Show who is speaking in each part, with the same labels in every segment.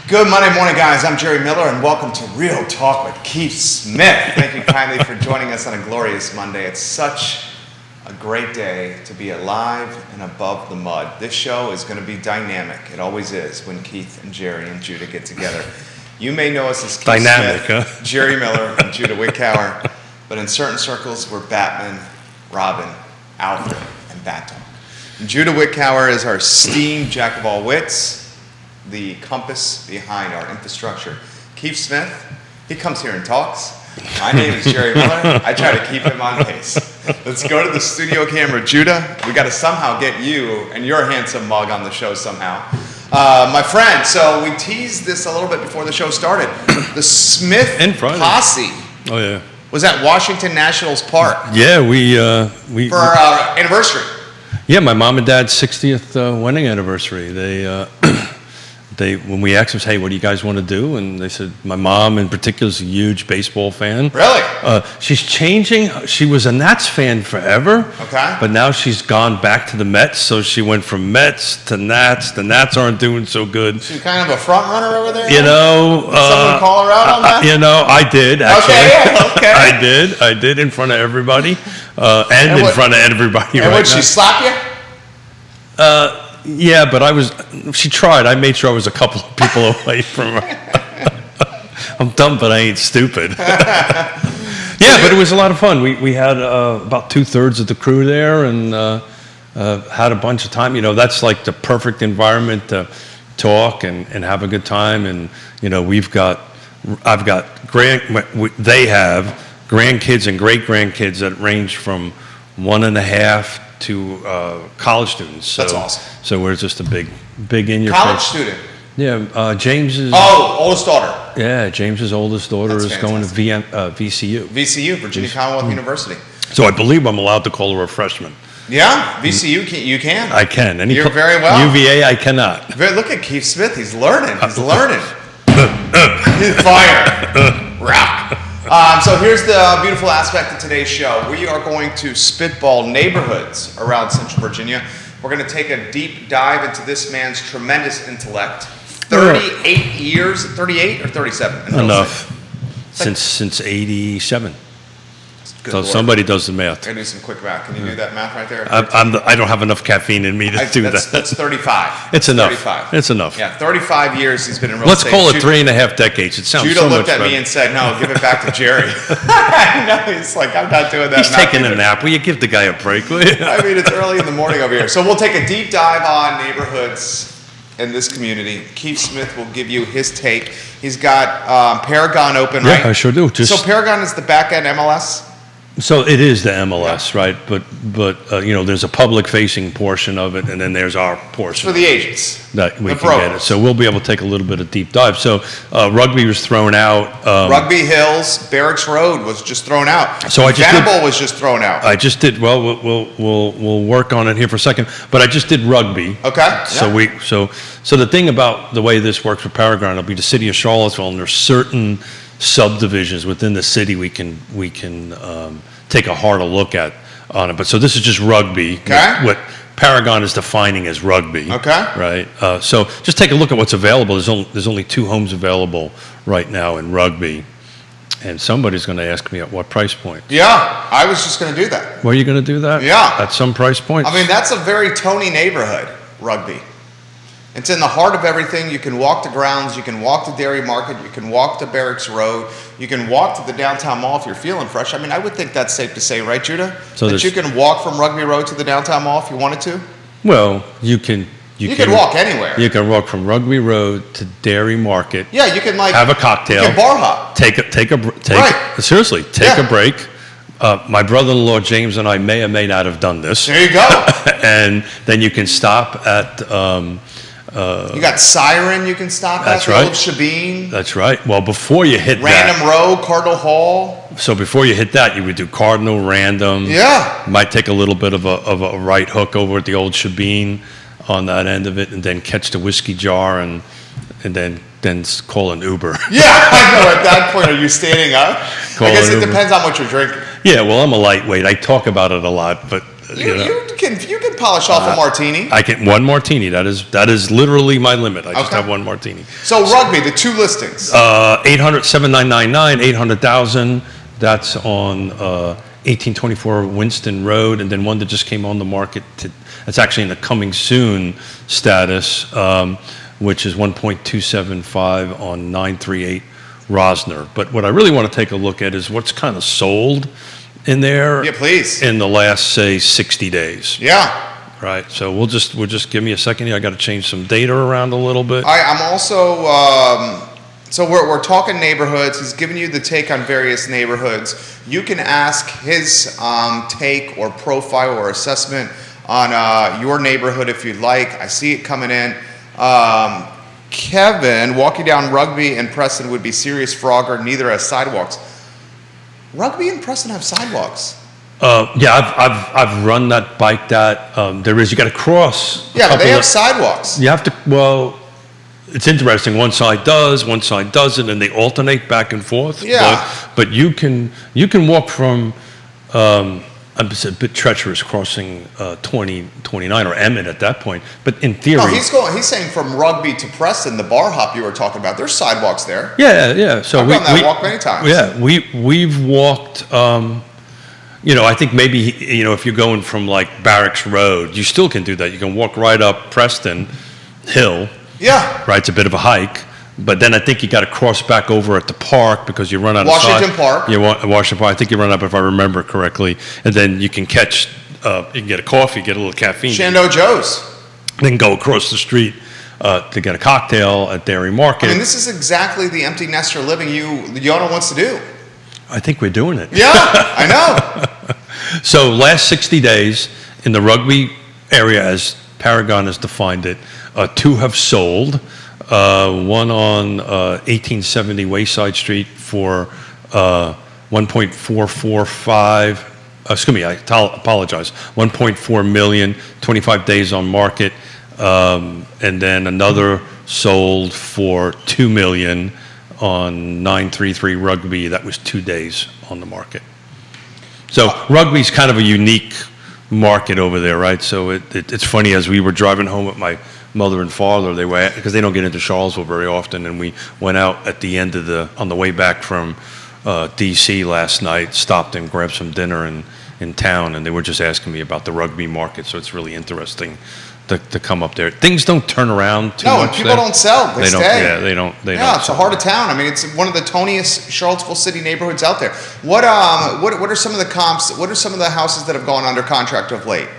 Speaker 1: Good Monday morning, guys. I'm Jerry Miller, and welcome to Real Talk with Keith Smith. Thank you kindly for joining us on a glorious Monday. It's such a great day to be alive and above the mud. This show is going to be dynamic. It always is when Keith and Jerry and Judah get together. You may know us as Keith
Speaker 2: dynamic,
Speaker 1: Smith,
Speaker 2: huh?
Speaker 1: Jerry Miller, and Judah Wickower, but in certain circles, we're Batman, Robin, Alfred, and Bat Dog. And Judah Wickower is our esteemed jack of all wits, the compass behind our infrastructure. Keith Smith, he comes here and talks. My name is Jerry Miller. I try to keep him on pace. Let's go to the studio camera. Judah, we got to somehow get you and your handsome mug on the show somehow. My friend, so we teased this a little bit before the show started. The Smith posse was at Washington Nationals Park.
Speaker 2: Yeah, we
Speaker 1: for our anniversary.
Speaker 2: Yeah, my mom and dad's 60th wedding anniversary. When we asked them, hey, what do you guys want to do? And they said, my mom in particular is a huge baseball fan.
Speaker 1: Really?
Speaker 2: She's changing. She was a Nats fan forever.
Speaker 1: Okay.
Speaker 2: But now she's gone back to the Mets, so she went from Mets to Nats. The Nats aren't doing so good.
Speaker 1: She's kind of a front runner over there?
Speaker 2: You know.
Speaker 1: Did someone call her out on that?
Speaker 2: You know, I did, actually.
Speaker 1: Okay.
Speaker 2: I did in front of everybody. And in front of everybody
Speaker 1: and
Speaker 2: right
Speaker 1: would she slap you?
Speaker 2: Yeah, but she tried. I made sure I was a couple of people away from her. I'm dumb, but I ain't stupid. Yeah, but it was a lot of fun. We had about 2/3 of the crew there and had a bunch of time. You know, that's like the perfect environment to talk and have a good time. And, you know, they have grandkids and great-grandkids that range from 1.5 to college students. So,
Speaker 1: that's awesome.
Speaker 2: So we're just a big in your
Speaker 1: college
Speaker 2: face.
Speaker 1: student.
Speaker 2: Yeah, James's.
Speaker 1: Oldest daughter.
Speaker 2: Yeah, James's oldest daughter is going to VCU.
Speaker 1: VCU, Virginia Commonwealth University.
Speaker 2: So I believe I'm allowed to call her a freshman.
Speaker 1: Yeah, VCU, you can.
Speaker 2: I can.
Speaker 1: You're very well.
Speaker 2: UVA, I cannot.
Speaker 1: Look at Keith Smith. He's learning. He's fire. Rock. So here's the beautiful aspect of today's show. We are going to spitball neighborhoods around Central Virginia. We're going to take a deep dive into this man's tremendous intellect. 38 years, 38 or 37?
Speaker 2: Enough. Since 87.
Speaker 1: Good
Speaker 2: so
Speaker 1: Lord.
Speaker 2: Somebody does the math.
Speaker 1: I do some quick math. Can you do that math right there?
Speaker 2: I don't have enough caffeine in me to do that.
Speaker 1: That's 35.
Speaker 2: It's enough.
Speaker 1: 35.
Speaker 2: It's enough.
Speaker 1: Yeah, 35 years he's been in real
Speaker 2: Let's
Speaker 1: estate.
Speaker 2: call it 3.5 decades. It sounds
Speaker 1: Judah
Speaker 2: so much
Speaker 1: looked at
Speaker 2: better.
Speaker 1: me and said, no, give it back to Jerry. No, he's like, I'm not doing that.
Speaker 2: He's taking a nap. Will you give the guy a break? Will you?
Speaker 1: I mean, it's early in the morning over here. So we'll take a deep dive on neighborhoods in this community. Keith Smith will give you his take. He's got Paragon open, right?
Speaker 2: Yeah, I sure do.
Speaker 1: So Paragon is the back-end MLS?
Speaker 2: So it is the MLS, right? But you know, there's a public-facing portion of it, and then there's our portion
Speaker 1: for the agents
Speaker 2: that we can get it. So we'll be able to take a little bit of deep dive. So Rugby was thrown out.
Speaker 1: Rugby Hills, Barracks Road was just thrown out.
Speaker 2: So
Speaker 1: Venable was just thrown out.
Speaker 2: I just did. Well, we'll work on it here for a second. But I just did Rugby.
Speaker 1: Okay.
Speaker 2: So so the thing about the way this works for Paragon, it'll be the city of Charlottesville, and there's certain subdivisions within the city we can take a harder look at on it. But so this is just Rugby.
Speaker 1: Okay.
Speaker 2: What Paragon is defining as Rugby.
Speaker 1: Okay.
Speaker 2: Right. So just take a look at what's available. There's only 2 homes available right now in Rugby, and somebody's going to ask me at what price point.
Speaker 1: Yeah, I was just going to do that.
Speaker 2: Were you going to do that?
Speaker 1: Yeah.
Speaker 2: At some price point.
Speaker 1: I mean, that's a very Tony neighborhood, Rugby. It's in the heart of everything. You can walk to grounds, you can walk to Dairy Market, you can walk to Barracks Road, you can walk to the downtown mall if you're feeling fresh. I mean, I would think that's safe to say, right, Judah?
Speaker 2: So
Speaker 1: that you can walk from Rugby Road to the downtown mall if you wanted to?
Speaker 2: Well, you can
Speaker 1: walk anywhere.
Speaker 2: You can walk from Rugby Road to Dairy Market.
Speaker 1: Yeah, you can
Speaker 2: have a cocktail.
Speaker 1: You can bar hop.
Speaker 2: Seriously, take a break. My brother-in-law James and I may or may not have done this.
Speaker 1: There you go.
Speaker 2: And then you can stop at.
Speaker 1: You got Siren you can stop
Speaker 2: at.
Speaker 1: The old Shabine.
Speaker 2: That's right. Well, before you hit
Speaker 1: Random Row, Cardinal Hall.
Speaker 2: So before you hit that, you would do Cardinal, Random.
Speaker 1: Yeah.
Speaker 2: Might take a little bit of a right hook over at the old Shabine on that end of it, and then catch the whiskey jar and then call an Uber.
Speaker 1: Yeah, I know. At that point, are you standing up? I guess it depends on what you're drinking.
Speaker 2: Yeah, well, I'm a lightweight. I talk about it a lot, but
Speaker 1: You can polish off a martini.
Speaker 2: I get one martini. That is literally my limit. I just have one martini.
Speaker 1: So Rugby, the two listings.
Speaker 2: 7999, 800,000. That's on 1824 Winston Road, and then one that just came on the market. It's actually in the coming soon status, which is 1.275 on 938 Rosner. But what I really want to take a look at is what's kind of sold in there.
Speaker 1: Yeah, please.
Speaker 2: In the last, say, 60 days.
Speaker 1: Yeah.
Speaker 2: Right. So we'll just give me a second here. I got to change some data around a little bit.
Speaker 1: I'm also. So we're talking neighborhoods. He's giving you the take on various neighborhoods. You can ask his take or profile or assessment on your neighborhood if you'd like. I see it coming in. Kevin, walking down Rugby and Preston would be serious frogger. Neither has sidewalks. Rugby and Preston have sidewalks.
Speaker 2: Yeah, I've run that, bike that. There is, you got to cross.
Speaker 1: Yeah, but they have sidewalks.
Speaker 2: You have to, well, it's interesting. One side does, one side doesn't, and they alternate back and forth.
Speaker 1: Yeah.
Speaker 2: But you can walk from, it's a bit treacherous crossing 29 or Emmett at that point. But in theory.
Speaker 1: No, he's saying from Rugby to Preston, the bar hop you were talking about, there's sidewalks there.
Speaker 2: Yeah. So
Speaker 1: I've done that walk many times.
Speaker 2: Yeah, we've walked. I think maybe if you're going from like Barracks Road, you still can do that. You can walk right up Preston Hill.
Speaker 1: Yeah.
Speaker 2: Right, it's a bit of a hike, but then I think you got to cross back over at the park because you run out of
Speaker 1: Washington Park.
Speaker 2: Washington Park. I think you run up if I remember correctly, and then you can catch. You can get a coffee, get a little caffeine.
Speaker 1: Shando Joe's.
Speaker 2: Then go across the street to get a cocktail at Dairy Market.
Speaker 1: I mean, this is exactly the empty nester living Yonna wants to do.
Speaker 2: I think we're doing it.
Speaker 1: Yeah, I know.
Speaker 2: So last 60 days in the Rugby area, as Paragon has defined it, two have sold. One on 1870 Wayside Street for 1.445. Excuse me, I apologize. 1.4 million, 25 days on market, and then another sold for 2 million on 933 Rugby. That was 2 days on the market. So Rugby's kind of a unique market over there, right? So it's funny, as we were driving home with my mother and father, they were, because they don't get into Charlottesville very often, and we went out at the end of on the way back from DC last night, stopped and grabbed some dinner in town, and they were just asking me about the Rugby market. So it's really interesting to come up there. Things don't turn around too much.
Speaker 1: No, people don't sell. They stay.
Speaker 2: Yeah, they don't.
Speaker 1: Yeah, it's the heart of town. I mean, it's one of the toniest Charlottesville city neighborhoods out there. What are some of the comps? What are some of the houses that have gone under contract of late?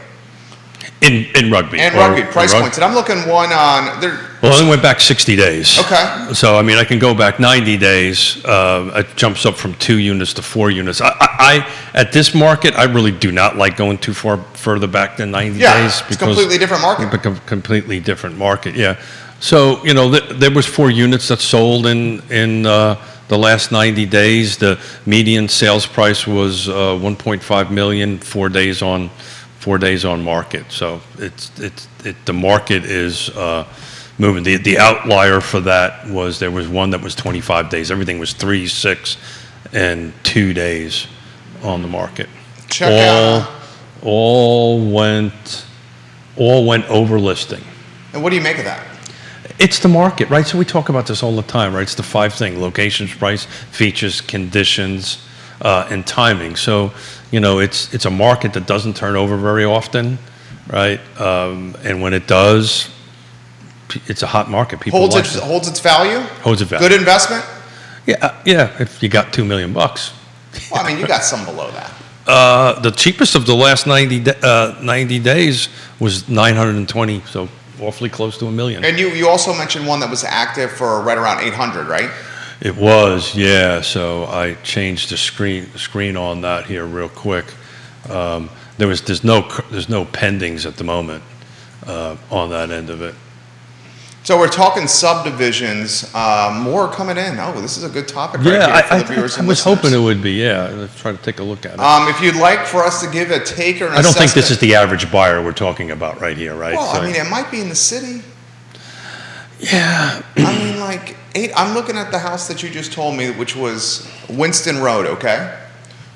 Speaker 2: In Rugby.
Speaker 1: And Rugby, price points. And I'm looking one on.
Speaker 2: Well, I only went back 60 days.
Speaker 1: Okay.
Speaker 2: So, I mean, I can go back 90 days. It jumps up from 2 units to 4 units. I at this market, I really do not like going too far further back than 90 days.
Speaker 1: Yeah, it's a completely different market.
Speaker 2: Completely different market, yeah. So, there was 4 units that sold in the last 90 days. The median sales price was 1.5 million, 4 days on market. So the market is moving. The outlier for that was there was one that was 25 days. Everything was 3, 6, and 2 days on the market.
Speaker 1: Check out.
Speaker 2: All went over listing.
Speaker 1: And what do you make of that?
Speaker 2: It's the market, right? So we talk about this all the time, right? It's the 5 things: locations, price, features, conditions, and timing. So, it's a market that doesn't turn over very often, right? And when it does, it's a hot market. People
Speaker 1: holds
Speaker 2: watch
Speaker 1: its
Speaker 2: it.
Speaker 1: holds its value.
Speaker 2: Holds its value.
Speaker 1: Good investment.
Speaker 2: Yeah. If you got $2 million.
Speaker 1: Well, I mean, you got some below that.
Speaker 2: The cheapest of the last 90 days was 920, so awfully close to $1 million.
Speaker 1: And you also mentioned one that was active for right around 800, right?
Speaker 2: It was, yeah. So I changed the screen on that here real quick. There's no pendings at the moment on that end of it.
Speaker 1: So we're talking subdivisions. More coming in. Oh, this is a good topic right here for the viewers and
Speaker 2: I was
Speaker 1: listeners.
Speaker 2: hoping it would be. Yeah, let's try to take a look at it.
Speaker 1: If you'd like for us to give a take or an
Speaker 2: I don't think
Speaker 1: assessment-
Speaker 2: this is the average buyer we're talking about right here, right?
Speaker 1: Well,
Speaker 2: So-
Speaker 1: I mean, it might be in the city.
Speaker 2: Yeah.
Speaker 1: I mean, like, I'm looking at the house that you just told me, which was Winston Road, okay?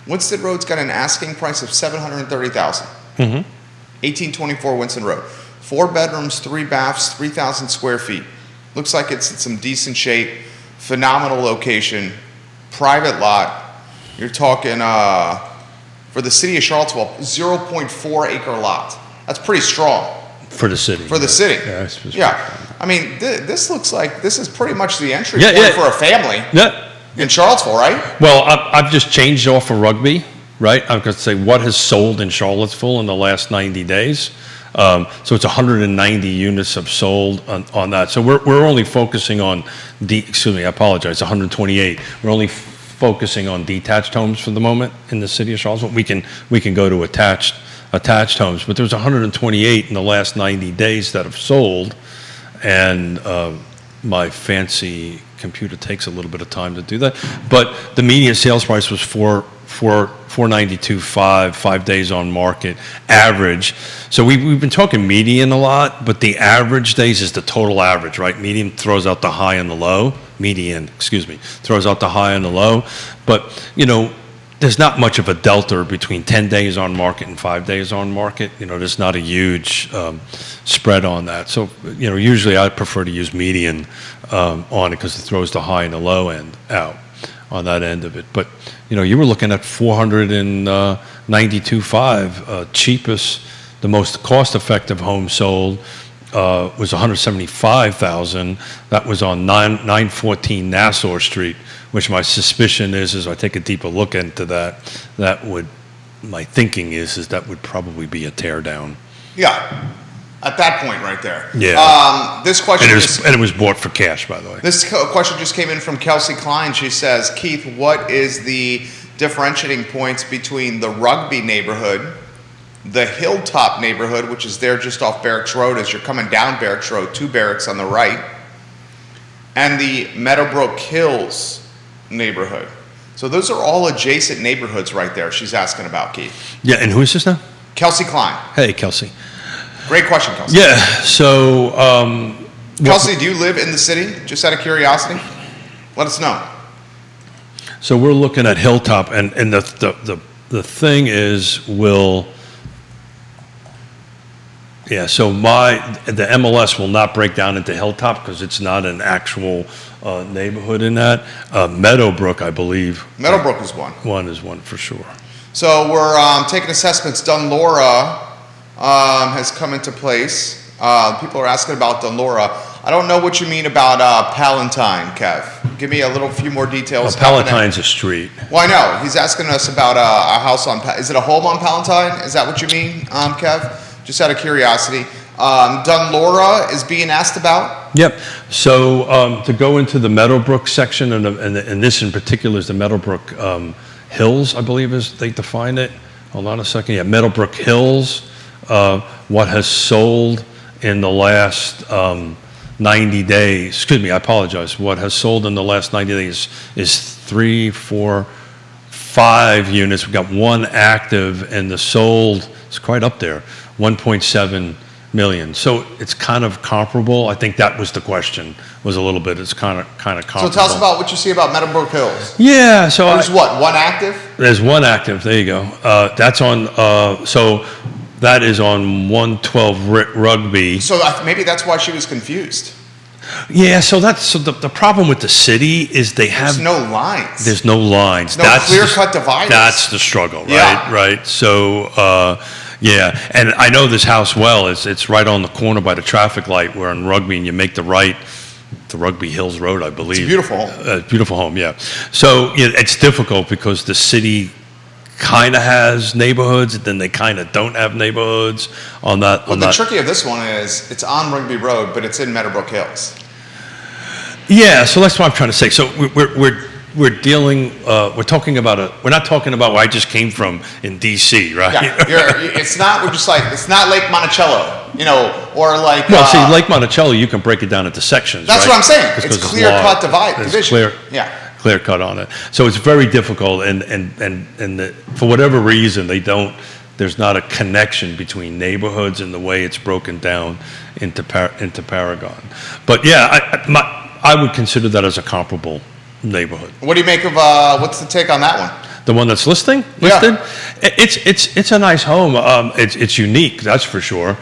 Speaker 1: Winston Road's got an asking price of $730,000. 1824 Winston Road. 4 bedrooms, 3 baths, 3,000 square feet. Looks like it's in some decent shape. Phenomenal location. Private lot. You're talking, for the city of Charlottesville, 0.4 acre lot. That's pretty strong.
Speaker 2: For the city.
Speaker 1: For the city.
Speaker 2: Yeah.
Speaker 1: Yeah. I mean, this looks like this is pretty much the entry
Speaker 2: Yeah,
Speaker 1: point
Speaker 2: yeah.
Speaker 1: for a family
Speaker 2: Yeah.
Speaker 1: in Charlottesville, right?
Speaker 2: Well, I've just changed off of Rugby, right? I'm going to say what has sold in Charlottesville in the last 90 days. So it's 190 units have sold on that. So we're only focusing on, excuse me, I apologize, 128. We're only focusing on detached homes for the moment in the city of Charlottesville. We can go to attached homes, but there's 128 in the last 90 days that have sold, and my fancy computer takes a little bit of time to do that. But the median sales price was 492.5, 5 days on market average. So we've been talking median a lot, but the average days is the total average, right? Median throws out the high and the low. Median, excuse me, throws out the high and the low. But, there's not much of a delta between 10 days on market and 5 days on market. There's not a huge spread on that. So, usually I prefer to use median on it because it throws the high and the low end out on that end of it. But, you were looking at 492.5, cheapest, the most cost-effective home sold was 175,000. That was on 914 Nassau Street, which my suspicion is I take a deeper look into that, my thinking is that would probably be a tear down.
Speaker 1: Yeah. At that point right there.
Speaker 2: Yeah.
Speaker 1: This question
Speaker 2: and it was bought for cash, by the way.
Speaker 1: This question just came in from Kelsey Klein. She says, Keith, what is the differentiating points between the Rugby neighborhood, the Hilltop neighborhood, which is there just off Barracks Road as you're coming down Barracks Road, 2 Barracks on the right, and the Meadowbrook Hills neighborhood? So those are all adjacent neighborhoods right there she's asking about, Keith.
Speaker 2: Yeah, and who is this now?
Speaker 1: Kelsey Klein.
Speaker 2: Hey, Kelsey.
Speaker 1: Great question, Kelsey.
Speaker 2: Yeah, so...
Speaker 1: Kelsey, do you live in the city, just out of curiosity? Let us know.
Speaker 2: So we're looking at Hilltop, and the thing is, so the MLS will not break down into Hilltop because it's not an actual neighborhood in that. Meadowbrook, I believe.
Speaker 1: Meadowbrook is one.
Speaker 2: One is one for sure.
Speaker 1: So we're taking assessments. Dunlora has come into place. People are asking about Dunlora. I don't know what you mean about Palatine, Kev. Give me a few more details.
Speaker 2: Well, Palatine's a street.
Speaker 1: Well, I know. He's asking us about a house on, is it a home on Palatine? Is that what you mean, Kev? Just out of curiosity. Dunlora is being asked about?
Speaker 2: Yep. So to go into the Meadowbrook section, and this in particular is the Meadowbrook Hills, I believe is they define it. Hold on a second. Yeah, Meadowbrook Hills. What has sold in the last 90 days, excuse me, I apologize. What has sold in the last 90 days is 3, 4, 5 units. We've got 1 active, and the sold is quite up there, 1.7 million. So it's kind of comparable. I think that was the question, was a little bit. It's kind of comparable.
Speaker 1: So tell us about what you see about Meadowbrook Hills.
Speaker 2: Yeah. So
Speaker 1: there's 1 active?
Speaker 2: There's 1 active. There you go. That's on, so that is on 112 Rugby.
Speaker 1: So maybe that's why she was confused.
Speaker 2: Yeah, so the problem with the city is there's
Speaker 1: no lines.
Speaker 2: There's no lines.
Speaker 1: No clear-cut dividers.
Speaker 2: That's the struggle, right?
Speaker 1: Yeah.
Speaker 2: Right. So, yeah, and I know this house well. It's right on the corner by the traffic light. We're on Rugby, and you make the right to Rugby Hills Road, I believe.
Speaker 1: It's a beautiful home.
Speaker 2: Beautiful home, yeah. So it's difficult because the city kind of has neighborhoods, and then they kind of don't have neighborhoods on that.
Speaker 1: Well, the tricky of this one is it's on Rugby Road, but it's in Meadowbrook Hills.
Speaker 2: Yeah, so that's what I'm trying to say. So we're dealing. We're talking about we're not talking about where I just came from in D.C., right?
Speaker 1: Yeah, it's not. We're just like it's not Lake Monticello, or like.
Speaker 2: Well, see, Lake Monticello, you can break it down into sections.
Speaker 1: That's
Speaker 2: right?
Speaker 1: what I'm saying. It's clear-cut division.
Speaker 2: Clear cut on it. So it's very difficult, and for whatever reason, there's not a connection between neighborhoods and the way it's broken down into Paragon. But yeah, I would consider that as a comparable neighborhood.
Speaker 1: What do you make of, what's the take on that one?
Speaker 2: The one that's listed? It's a nice home. It's unique, that's for sure.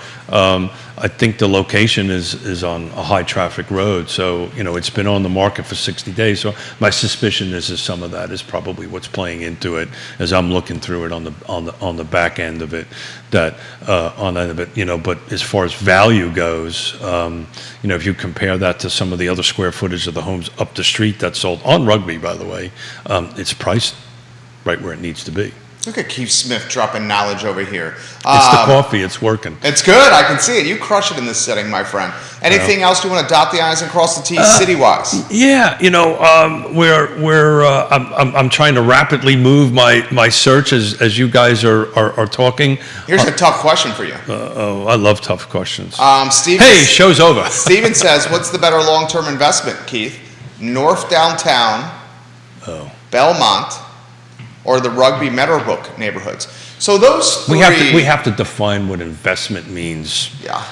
Speaker 2: I think the location is on a high traffic road, so it's been on the market for 60 days. So my suspicion is some of that is probably what's playing into it as I'm looking through it on the back end of it. But as far as value goes, if you compare that to some of the other square footage of the homes up the street that sold on Rugby, by the way, it's priced right where it needs to be.
Speaker 1: Look at Keith Smith dropping knowledge over here.
Speaker 2: It's the coffee. It's working.
Speaker 1: It's good. I can see it. You crush it in this setting, my friend. Anything else you want to dot the I's and cross the T's city-wise?
Speaker 2: Yeah, I'm trying to rapidly move my search as you guys are talking.
Speaker 1: Here's a tough question for you.
Speaker 2: I love tough questions. Show's over.
Speaker 1: Steven says, what's the better long-term investment, Keith? North Downtown, Belmont, or the Rugby Meadowbrook neighborhoods? So those three...
Speaker 2: We have to define what investment means.
Speaker 1: Yeah.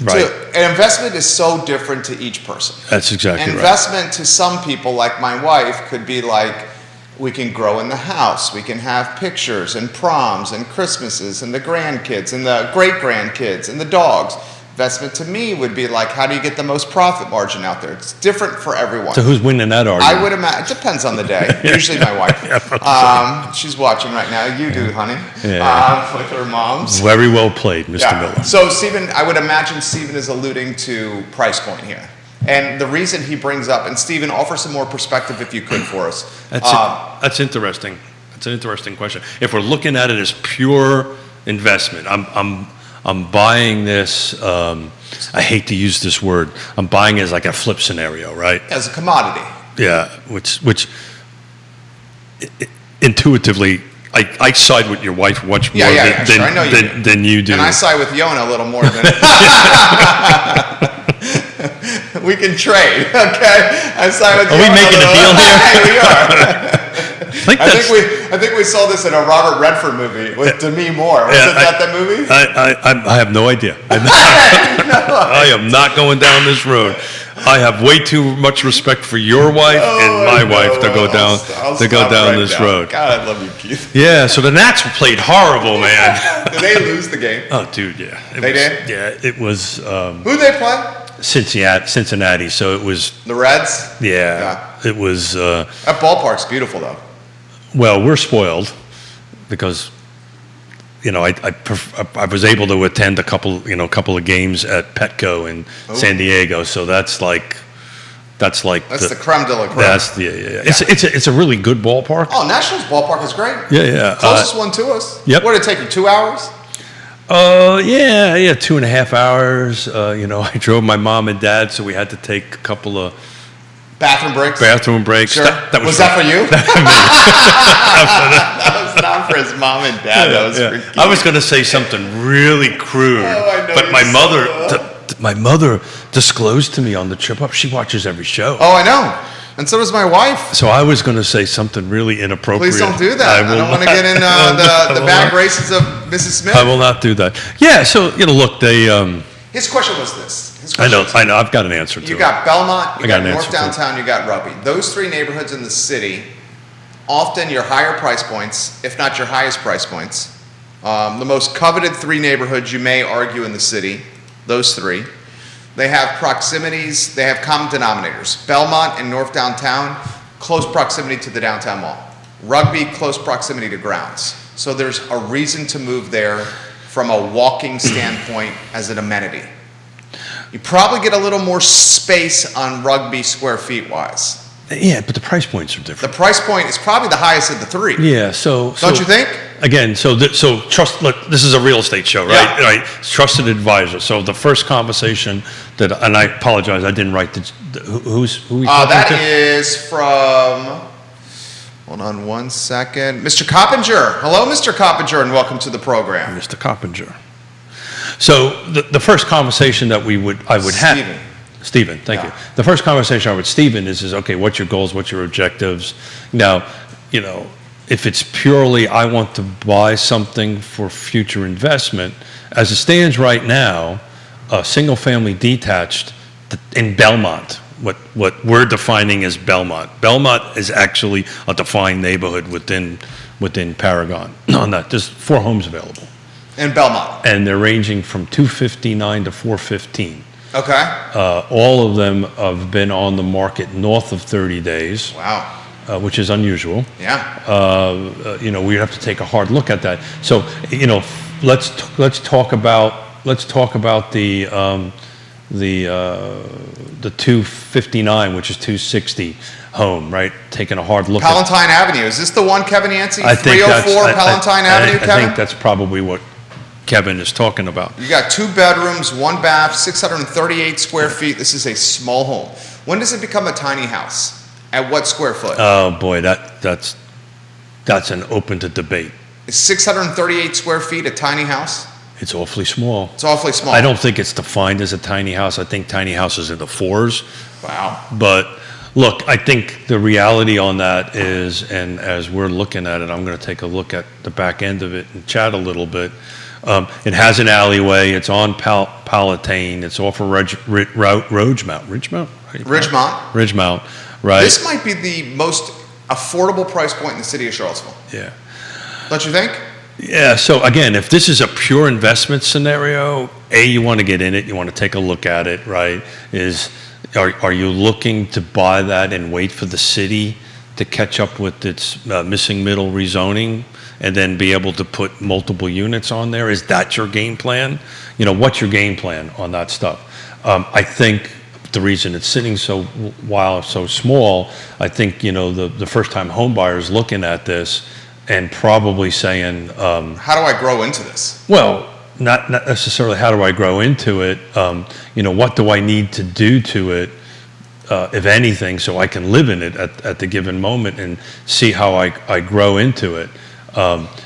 Speaker 2: Right.
Speaker 1: An investment is so different to each person.
Speaker 2: That's exactly right.
Speaker 1: Investment to some people, like my wife, could be like, we can grow in the house, we can have pictures and proms and Christmases and the grandkids and the great-grandkids and the dogs. Investment to me would be like, how do you get the most profit margin out there? It's different for everyone.
Speaker 2: So who's winning that argument?
Speaker 1: I would imagine, it depends on the day. Usually my wife. She's watching right now. You do, honey. With her moms.
Speaker 2: Very well played, Mr. Miller.
Speaker 1: So Stephen, I would imagine Stephen is alluding to price point here. And the reason he brings up, and Stephen, offer some more perspective if you could for us.
Speaker 2: That's interesting. That's an interesting question. If we're looking at it as pure investment, I'm buying this, I hate to use this word, I'm buying it as like a flip scenario, right?
Speaker 1: As a commodity.
Speaker 2: Yeah, which intuitively, I side with your wife much more than you do.
Speaker 1: And I side with Yonna a little more than... We can trade, okay? I side with Yonna.
Speaker 2: Are we making a deal here?
Speaker 1: We are. I think we saw this in a Robert Redford movie with Demi Moore. Was that movie?
Speaker 2: I have no idea. I am not going down this road. I have way too much respect for your wife and my wife to go down this road.
Speaker 1: God, I love you, Keith.
Speaker 2: Yeah, so the Nats played horrible, man.
Speaker 1: Did they lose the game?
Speaker 2: Oh, dude, yeah.
Speaker 1: They did?
Speaker 2: Yeah, it was...
Speaker 1: Who'd they play?
Speaker 2: Cincinnati, so it was...
Speaker 1: The Reds?
Speaker 2: Yeah. It was...
Speaker 1: that ballpark's beautiful, though.
Speaker 2: Well, we're spoiled because, I was able to attend a couple of games at Petco in San Diego, so that's the
Speaker 1: creme de la creme.
Speaker 2: It's a really good ballpark.
Speaker 1: Oh, Nationals ballpark is great.
Speaker 2: Yeah.
Speaker 1: Closest one to us.
Speaker 2: Yep.
Speaker 1: What did it take you? 2 hours?
Speaker 2: 2.5 hours. I drove my mom and dad, so we had to take a couple of bathroom breaks.
Speaker 1: Sure. Was that for you? That was not for his mom and dad. That was for Keith.
Speaker 2: I was going to say something really crude, but my mother disclosed to me on the trip up. She watches every show.
Speaker 1: Oh, I know. And so does my wife.
Speaker 2: So I was going to say something really inappropriate.
Speaker 1: Please don't do that. I don't want to get in the bad graces of Mrs. Smith.
Speaker 2: I will not do that. Yeah, so, look, they...
Speaker 1: His question was this.
Speaker 2: I know. I've got an answer to it.
Speaker 1: You got Belmont, you got North Downtown, you got Rugby. Those three neighborhoods in the city, often your higher price points, if not your highest price points. The most coveted three neighborhoods you may argue in the city, those three. They have proximities, they have common denominators. Belmont and North Downtown, close proximity to the downtown mall. Rugby, close proximity to grounds. So there's a reason to move there from a walking standpoint as an amenity. You probably get a little more space on Rugby square feet wise.
Speaker 2: Yeah, but the price points are different.
Speaker 1: The price point is probably the highest of the three.
Speaker 2: Yeah, so
Speaker 1: don't you think?
Speaker 2: Again, so trust. Look, this is a real estate show, right? Yeah. Right. Trusted advisor. So the first conversation and I apologize, I didn't write who we talking
Speaker 1: that
Speaker 2: to?
Speaker 1: is from. Hold on one second, Mr. Coppinger. Hello, Mr. Coppinger, and welcome to the program.
Speaker 2: Mr. Coppinger. So the first conversation that I would have. Stephen, thank you. The first conversation I have with Stephen is okay, what's your goals, what's your objectives? Now, if it's purely I want to buy something for future investment, as it stands right now, a single family detached in Belmont, what we're defining as Belmont. Belmont is actually a defined neighborhood within Paragon. On that, there's 4 homes available,
Speaker 1: In Belmont.
Speaker 2: and they're ranging from 259 to 415.
Speaker 1: Okay.
Speaker 2: All of them have been on the market north of 30 days,
Speaker 1: Wow.
Speaker 2: which is unusual.
Speaker 1: Yeah.
Speaker 2: We have to take a hard look at that. So, let's talk about the 259, which is 260 home, right? Taking a hard look
Speaker 1: Palatine Avenue. Is this the one, Kevin Yancey?
Speaker 2: I think
Speaker 1: 304 Palatine Avenue,
Speaker 2: I
Speaker 1: Kevin?
Speaker 2: think that's probably what Kevin is talking about.
Speaker 1: You got 2 bedrooms, 1 bath, 638 square feet. This is a small home. When does it become a tiny house? At what square foot?
Speaker 2: Oh boy, that's an open to debate.
Speaker 1: Is 638 square feet a tiny house?
Speaker 2: It's awfully small.
Speaker 1: It's awfully small.
Speaker 2: I don't think it's defined as a tiny house. I think tiny houses are the 4s.
Speaker 1: Wow.
Speaker 2: But look, I think the reality on that is, and as we're looking at it, I'm going to take a look at the back end of it and chat a little bit. It has an alleyway. It's on Palatine. It's off of Ridgemount, right?
Speaker 1: This might be the most affordable price point in the city of Charlottesville.
Speaker 2: Yeah.
Speaker 1: Don't you think?
Speaker 2: Yeah, so again, if this is a pure investment scenario, you want to get in it, you want to take a look at it, right? Are you looking to buy that and wait for the city to catch up with its missing middle rezoning and then be able to put multiple units on there? Is that your game plan? What's your game plan on that stuff? I think the reason it's sitting so small, I think, the first-time home buyers looking at this and probably saying,
Speaker 1: how do I grow into this?
Speaker 2: Well, not necessarily how do I grow into it. What do I need to do to it, if anything, so I can live in it at the given moment and see how I grow into it.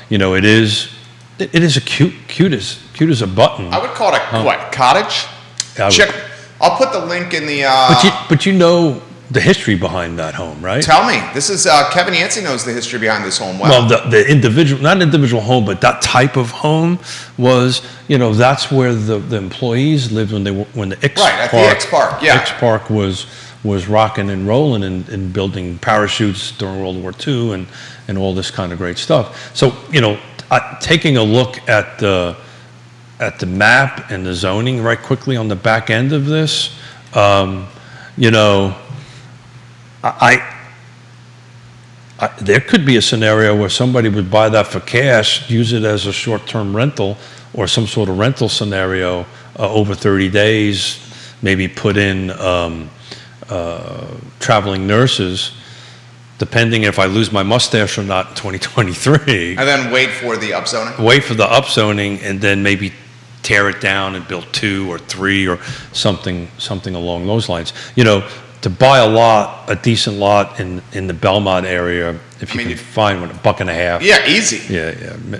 Speaker 2: It is a cute as a button.
Speaker 1: I would call it a cottage? I'll put the link in the...
Speaker 2: But the history behind that home, right?
Speaker 1: Tell me. This is Kevin Yancey knows the history behind this home
Speaker 2: well. Well, the individual, not an individual home, but that type of home was, that's where the employees lived when the
Speaker 1: X Park, yeah.
Speaker 2: X Park was rocking and rolling and building parachutes during World War II and all this kind of great stuff. So, taking a look at the map and the zoning right quickly on the back end of this, there could be a scenario where somebody would buy that for cash, use it as a short-term rental or some sort of rental scenario over 30 days, maybe put in traveling nurses, depending if I lose my mustache or not in 2023.
Speaker 1: And then wait for the upzoning?
Speaker 2: Wait for the upzoning and then maybe tear it down and build 2 or 3 or something along those lines. To buy a decent lot in the Belmont area, if you can find one, $1.50.
Speaker 1: Yeah, easy.
Speaker 2: Yeah.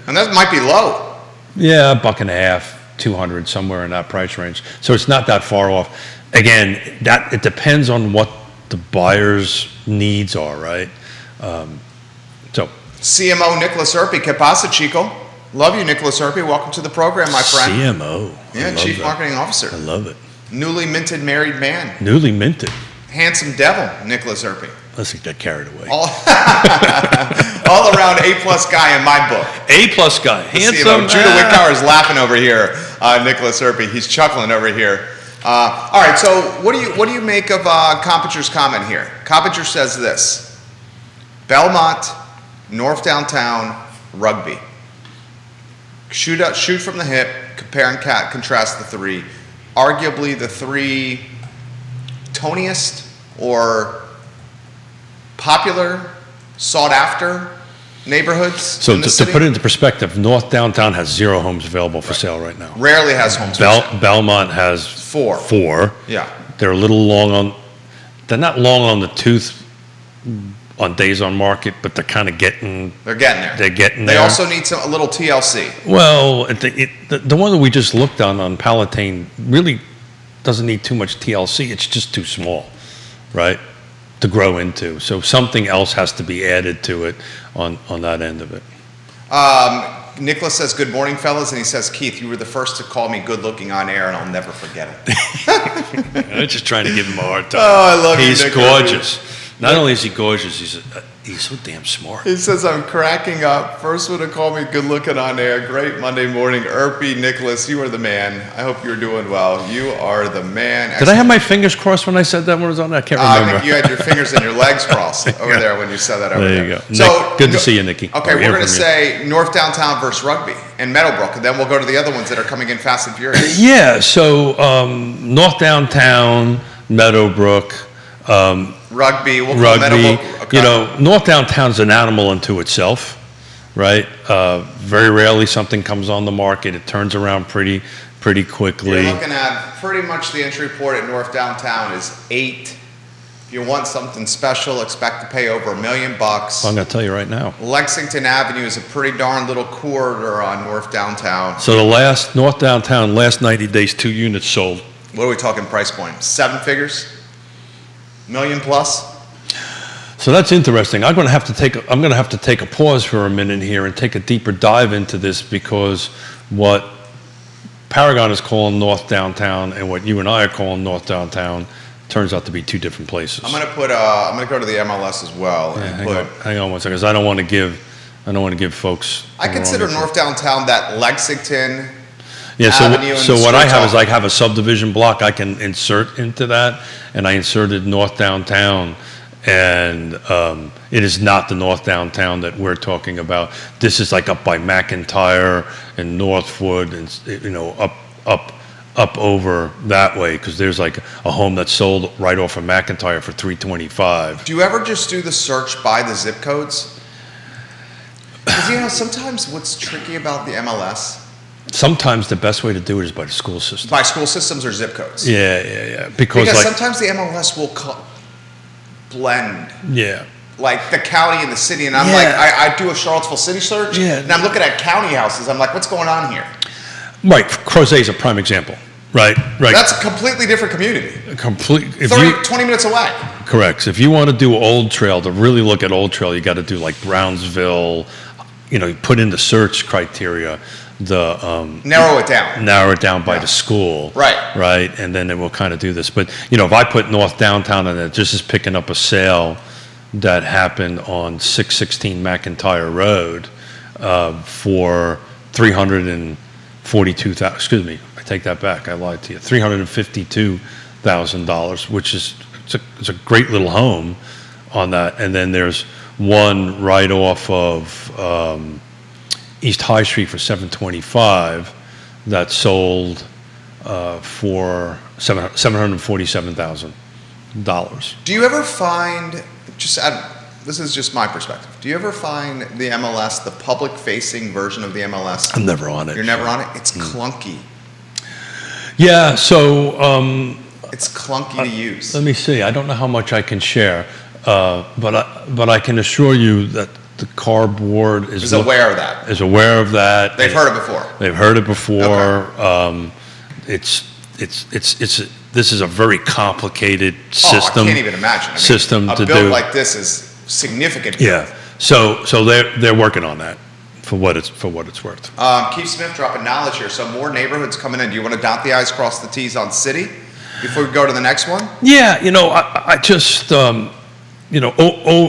Speaker 1: And that might be low.
Speaker 2: Yeah, $1.50, 200, somewhere in that price range. So it's not that far off. Again, it depends on what the buyer's needs are, right?
Speaker 1: CMO Nicholas Erpe, que pasa, chico? Love you, Nicholas Erpe. Welcome to the program, my friend.
Speaker 2: CMO.
Speaker 1: Yeah, Chief Marketing Officer.
Speaker 2: I love it.
Speaker 1: Newly minted married man.
Speaker 2: Newly minted.
Speaker 1: Handsome devil, Nicholas Erpe.
Speaker 2: Let's get carried away.
Speaker 1: All around A+ guy in my book.
Speaker 2: A+ guy. Handsome.
Speaker 1: Judah Wickower is laughing over here. Nicholas Erpe, he's chuckling over here. All right, so what do you make of Competure's comment here? Competure says this: Belmont, North Downtown, Rugby. Shoot from the hip. Compare and contrast the 3. Arguably the 3 toniest or popular, sought after neighborhoods.
Speaker 2: So to put it into perspective, North Downtown has 0 homes available for sale right now.
Speaker 1: Rarely has homes for sale.
Speaker 2: Belmont has 4. Yeah. They're a little they're not long on the tooth on days on market, but they're kind of getting there. They
Speaker 1: also need a little TLC.
Speaker 2: Well, the one that we just looked on Palatine really doesn't need too much TLC. It's just too small, right, to grow into. So something else has to be added to it on that end of it.
Speaker 1: Nicholas says, "Good morning, fellas," and he says, "Keith, you were the first to call me good-looking on air, and I'll never forget it."
Speaker 2: I'm just trying to give him a hard time.
Speaker 1: Oh, I love you,
Speaker 2: He's
Speaker 1: Nick.
Speaker 2: gorgeous. Not only is he gorgeous, he's so damn smart.
Speaker 1: He says, "I'm cracking up. First one to call me good-looking on air. Great Monday morning, Erpy, Nicholas. You are the man. I hope you're doing well. You are the man."
Speaker 2: Did I have my fingers crossed when I said that when I was on there? I can't
Speaker 1: I
Speaker 2: remember.
Speaker 1: think you had your fingers and your legs crossed over there when you said that over
Speaker 2: There
Speaker 1: there.
Speaker 2: you go.
Speaker 1: So,
Speaker 2: Nick, good to see you, Nikki.
Speaker 1: Okay,
Speaker 2: Or
Speaker 1: we're
Speaker 2: hear
Speaker 1: going to
Speaker 2: from you.
Speaker 1: say North Downtown versus Rugby and Meadowbrook, and then we'll go to the other ones that are coming in fast and furious.
Speaker 2: Yeah, so North Downtown, Meadowbrook,
Speaker 1: Rugby, we'll call
Speaker 2: Rugby.
Speaker 1: Meadowbrook. Okay.
Speaker 2: You know, North Downtown's an animal unto itself, right? Very rarely something comes on the market. It turns around pretty quickly.
Speaker 1: You're looking at pretty much the entry report at North Downtown is 8. If you want something special, expect to pay over $1 million.
Speaker 2: I'm going to tell you right now.
Speaker 1: Lexington Avenue is a pretty darn little corridor on North Downtown.
Speaker 2: So the North Downtown, last 90 days, 2 units sold.
Speaker 1: What are we talking price point? 7 figures? $1 million plus?
Speaker 2: So that's interesting. I'm going to have to take a pause for a minute here and take a deeper dive into this, because what Paragon is calling North Downtown and what you and I are calling North Downtown turns out to be 2 different places.
Speaker 1: I'm gonna go to the MLS as well and
Speaker 2: hang on one second, because I don't want to give folks.
Speaker 1: I
Speaker 2: the wrong
Speaker 1: consider
Speaker 2: info.
Speaker 1: North Downtown that Lexington.
Speaker 2: Yeah,
Speaker 1: Avenue
Speaker 2: so
Speaker 1: and
Speaker 2: what I have is
Speaker 1: Street
Speaker 2: I have a subdivision block I can insert into that, and I inserted North Downtown, and it is not the North Downtown that we're talking about. This is like up by McIntyre and Northwood, and up over that way, because there's like a home that's sold right off of McIntyre for $325.
Speaker 1: Do you ever just do the search by the zip codes? Because sometimes what's tricky about the MLS,
Speaker 2: Sometimes the best way to do it is by the school system.
Speaker 1: by school systems or zip codes.
Speaker 2: Yeah.
Speaker 1: Because
Speaker 2: like,
Speaker 1: sometimes the MLS will blend.
Speaker 2: yeah.
Speaker 1: Like the county and the city, and I'm
Speaker 2: Yeah.
Speaker 1: like, I do a Charlottesville city search,
Speaker 2: Yeah.
Speaker 1: and I'm looking at county houses. I'm like, what's going on here?
Speaker 2: Right, Crozet is a prime example. Right.
Speaker 1: That's a completely different community. 20 minutes away.
Speaker 2: Correct. If you want to do Old Trail, to really look at Old Trail, you got to do like Brownsville. You put in the search criteria,
Speaker 1: Narrow it down
Speaker 2: by the school.
Speaker 1: Right.
Speaker 2: And then it will kind of do this. But if I put North Downtown and it just is picking up a sale that happened on 616 McIntyre Road for $342,000. Excuse me, I take that back. I lied to you. $352,000, which is it's a great little home on that. And then there's one right off of East High Street for $725 that sold for $747,000.
Speaker 1: Do you ever find, this is just my perspective, do you ever find the MLS, the public-facing version of the MLS?
Speaker 2: I'm never on it.
Speaker 1: You're never on it? It's clunky.
Speaker 2: Yeah, so
Speaker 1: It's clunky to use.
Speaker 2: let me see. I don't know how much I can share, but I can assure you that the car board
Speaker 1: Is aware of that.
Speaker 2: Is aware of that.
Speaker 1: They've heard it before.
Speaker 2: They've heard it before.
Speaker 1: Okay.
Speaker 2: This is a very complicated system.
Speaker 1: I can't even imagine.
Speaker 2: System
Speaker 1: a
Speaker 2: to
Speaker 1: build
Speaker 2: do.
Speaker 1: like this is significant.
Speaker 2: Yeah. So they're working on that for what it's worth.
Speaker 1: Keith Smith dropping knowledge here. So more neighborhoods coming in. Do you want to dot the I's, cross the T's on city before we go to the next one?
Speaker 2: Yeah. I just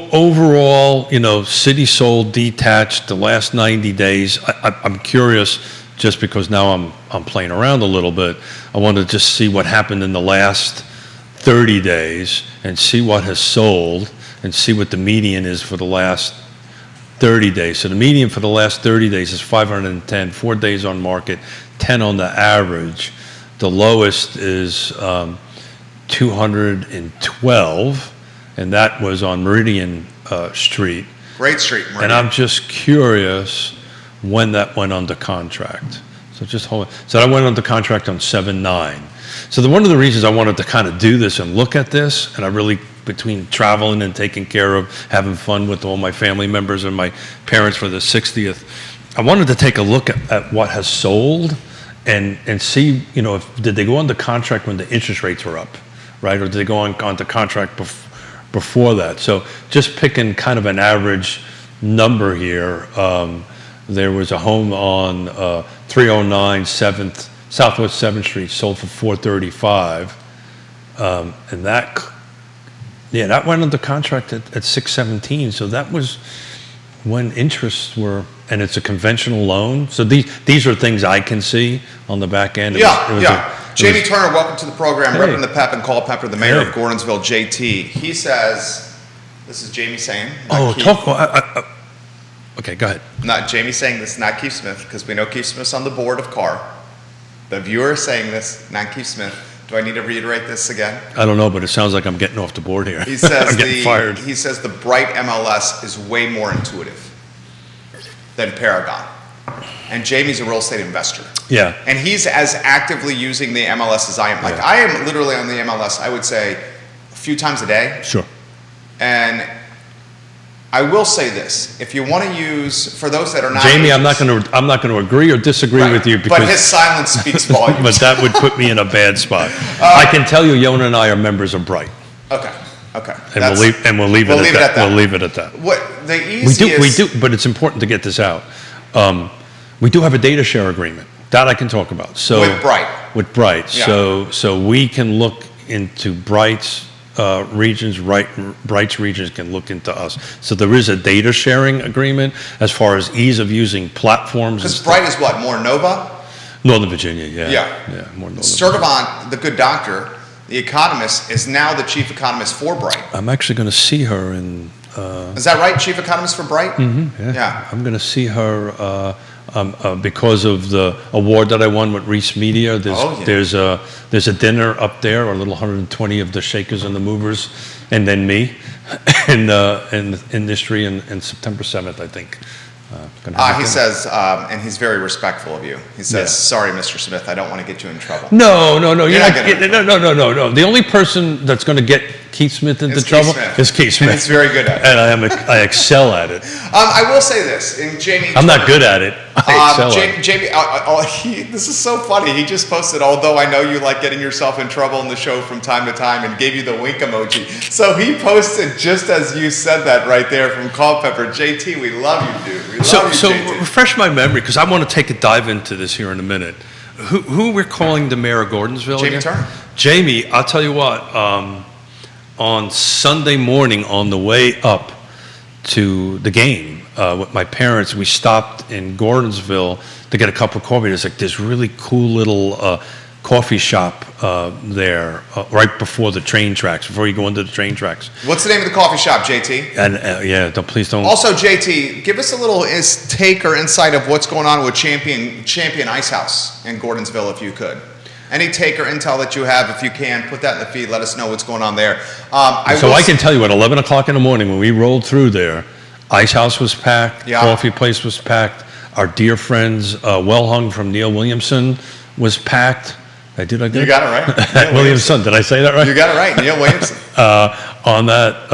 Speaker 2: overall, city sold detached the last 90 days. I'm curious, just because now I'm playing around a little bit. I want to just see what happened in the last 30 days and see what has sold and see what the median is for the last 30 days. So the median for the last 30 days is 510, 4 days on market, 10 on the average. The lowest is 212, and that was on Meridian Street.
Speaker 1: Great street, Meridian.
Speaker 2: And I'm just curious when that went under contract. So just hold it. So I went under contract on 7/9. So one of the reasons I wanted to kind of do this and look at this, and I really, between traveling and taking care of, having fun with all my family members and my parents for the 60th, I wanted to take a look at what has sold and see, did they go under contract when the interest rates were up, right? Or did they go onto contract before that? So just picking kind of an average number here, there was a home on 309 Southwest 7th Street sold for $435, and that went under contract at 617. So that was when interests were, and it's a conventional loan. So these are things I can see on the back end.
Speaker 1: Jamie Turner, welcome to the program.
Speaker 2: Hey.
Speaker 1: Reverend the Pep and Culpepper, the mayor
Speaker 2: Hey.
Speaker 1: of Gordonsville, JT. He says, this is Jamie saying.
Speaker 2: Okay, go ahead.
Speaker 1: Not Jamie saying this, not Keith Smith, because we know Keith Smith's on the board of CAR. The viewer is saying this, not Keith Smith. Do I need to reiterate this again?
Speaker 2: I don't know, but it sounds like I'm getting off the board here.
Speaker 1: He says
Speaker 2: I'm getting fired.
Speaker 1: He says the Bright MLS is way more intuitive than Paragon. And Jamie's a real estate investor.
Speaker 2: Yeah.
Speaker 1: And he's as actively using the MLS as I am. Like, I am literally on the MLS, I would say, a few times a day.
Speaker 2: Sure.
Speaker 1: And I will say this: if you want to use, for those that are not
Speaker 2: Jamie,
Speaker 1: agents,
Speaker 2: I'm not going to agree or disagree with you because
Speaker 1: but his silence speaks volumes.
Speaker 2: but that would put me in a bad spot. I can tell you, Yonna and I are members of Bright.
Speaker 1: Okay.
Speaker 2: And we'll leave it at that. We'll leave it at that.
Speaker 1: What the easiest
Speaker 2: we do, but it's important to get this out. We do have a data share agreement that I can talk about. So with Bright.
Speaker 1: Yeah.
Speaker 2: So we can look into Bright's regions. Bright's regions can look into us. So there is a data sharing agreement as far as ease of using platforms.
Speaker 1: Because Bright is what, more Nova?
Speaker 2: Northern Virginia, yeah.
Speaker 1: Yeah,
Speaker 2: more Northern
Speaker 1: Sertivant, the good doctor, the economist, is now the chief economist for Bright.
Speaker 2: I'm actually going to see her in.
Speaker 1: Is that right, chief economist for Bright?
Speaker 2: Mm-hmm,
Speaker 1: yeah.
Speaker 2: I'm going to see her because of the award that I won with Reese Media. There's a dinner up there, a little 120 of the shakers and the movers, and then me, in the industry, and September 7th, I think.
Speaker 1: He says, and he's very respectful of you. He says, "Sorry, Mr. Smith, I don't want to get you in trouble."
Speaker 2: No. You're not getting, no. The only person that's going to get Keith Smith into trouble is Keith Smith.
Speaker 1: And he's very good at it.
Speaker 2: And I excel at it.
Speaker 1: I will say this, and Jamie.
Speaker 2: I'm not good at it. I excel at it.
Speaker 1: Jamie, this is so funny. He just posted, although I know you like getting yourself in trouble in the show from time to time, and gave you the wink emoji. So he posted just as you said that right there from Culpepper. JT, we love you, dude. We love you,
Speaker 2: So
Speaker 1: JT.
Speaker 2: refresh my memory, because I want to take a dive into this here in a minute. Who we're calling the mayor of Gordonsville?
Speaker 1: Jamie
Speaker 2: again?
Speaker 1: Turner.
Speaker 2: Jamie, I'll tell you what. On Sunday morning, on the way up to the game with my parents, we stopped in Gordonsville to get a cup of coffee. There's like this really cool little coffee shop there right before the train tracks, before you go into the train tracks.
Speaker 1: What's the name of the coffee shop, JT?
Speaker 2: And please don't.
Speaker 1: Also, JT, give us a little take or insight of what's going on with Champion Ice House in Gordonsville, if you could. Any take or intel that you have, if you can, put that in the feed. Let us know what's going on there.
Speaker 2: I can tell you at 11 o'clock in the morning when we rolled through there, Ice House was packed, coffee place was packed. Our dear friends, Well Hung from Neil Williamson was packed. You got it
Speaker 1: right.
Speaker 2: Williamson, did I say that right?
Speaker 1: You got it right, Neil Williamson.
Speaker 2: On that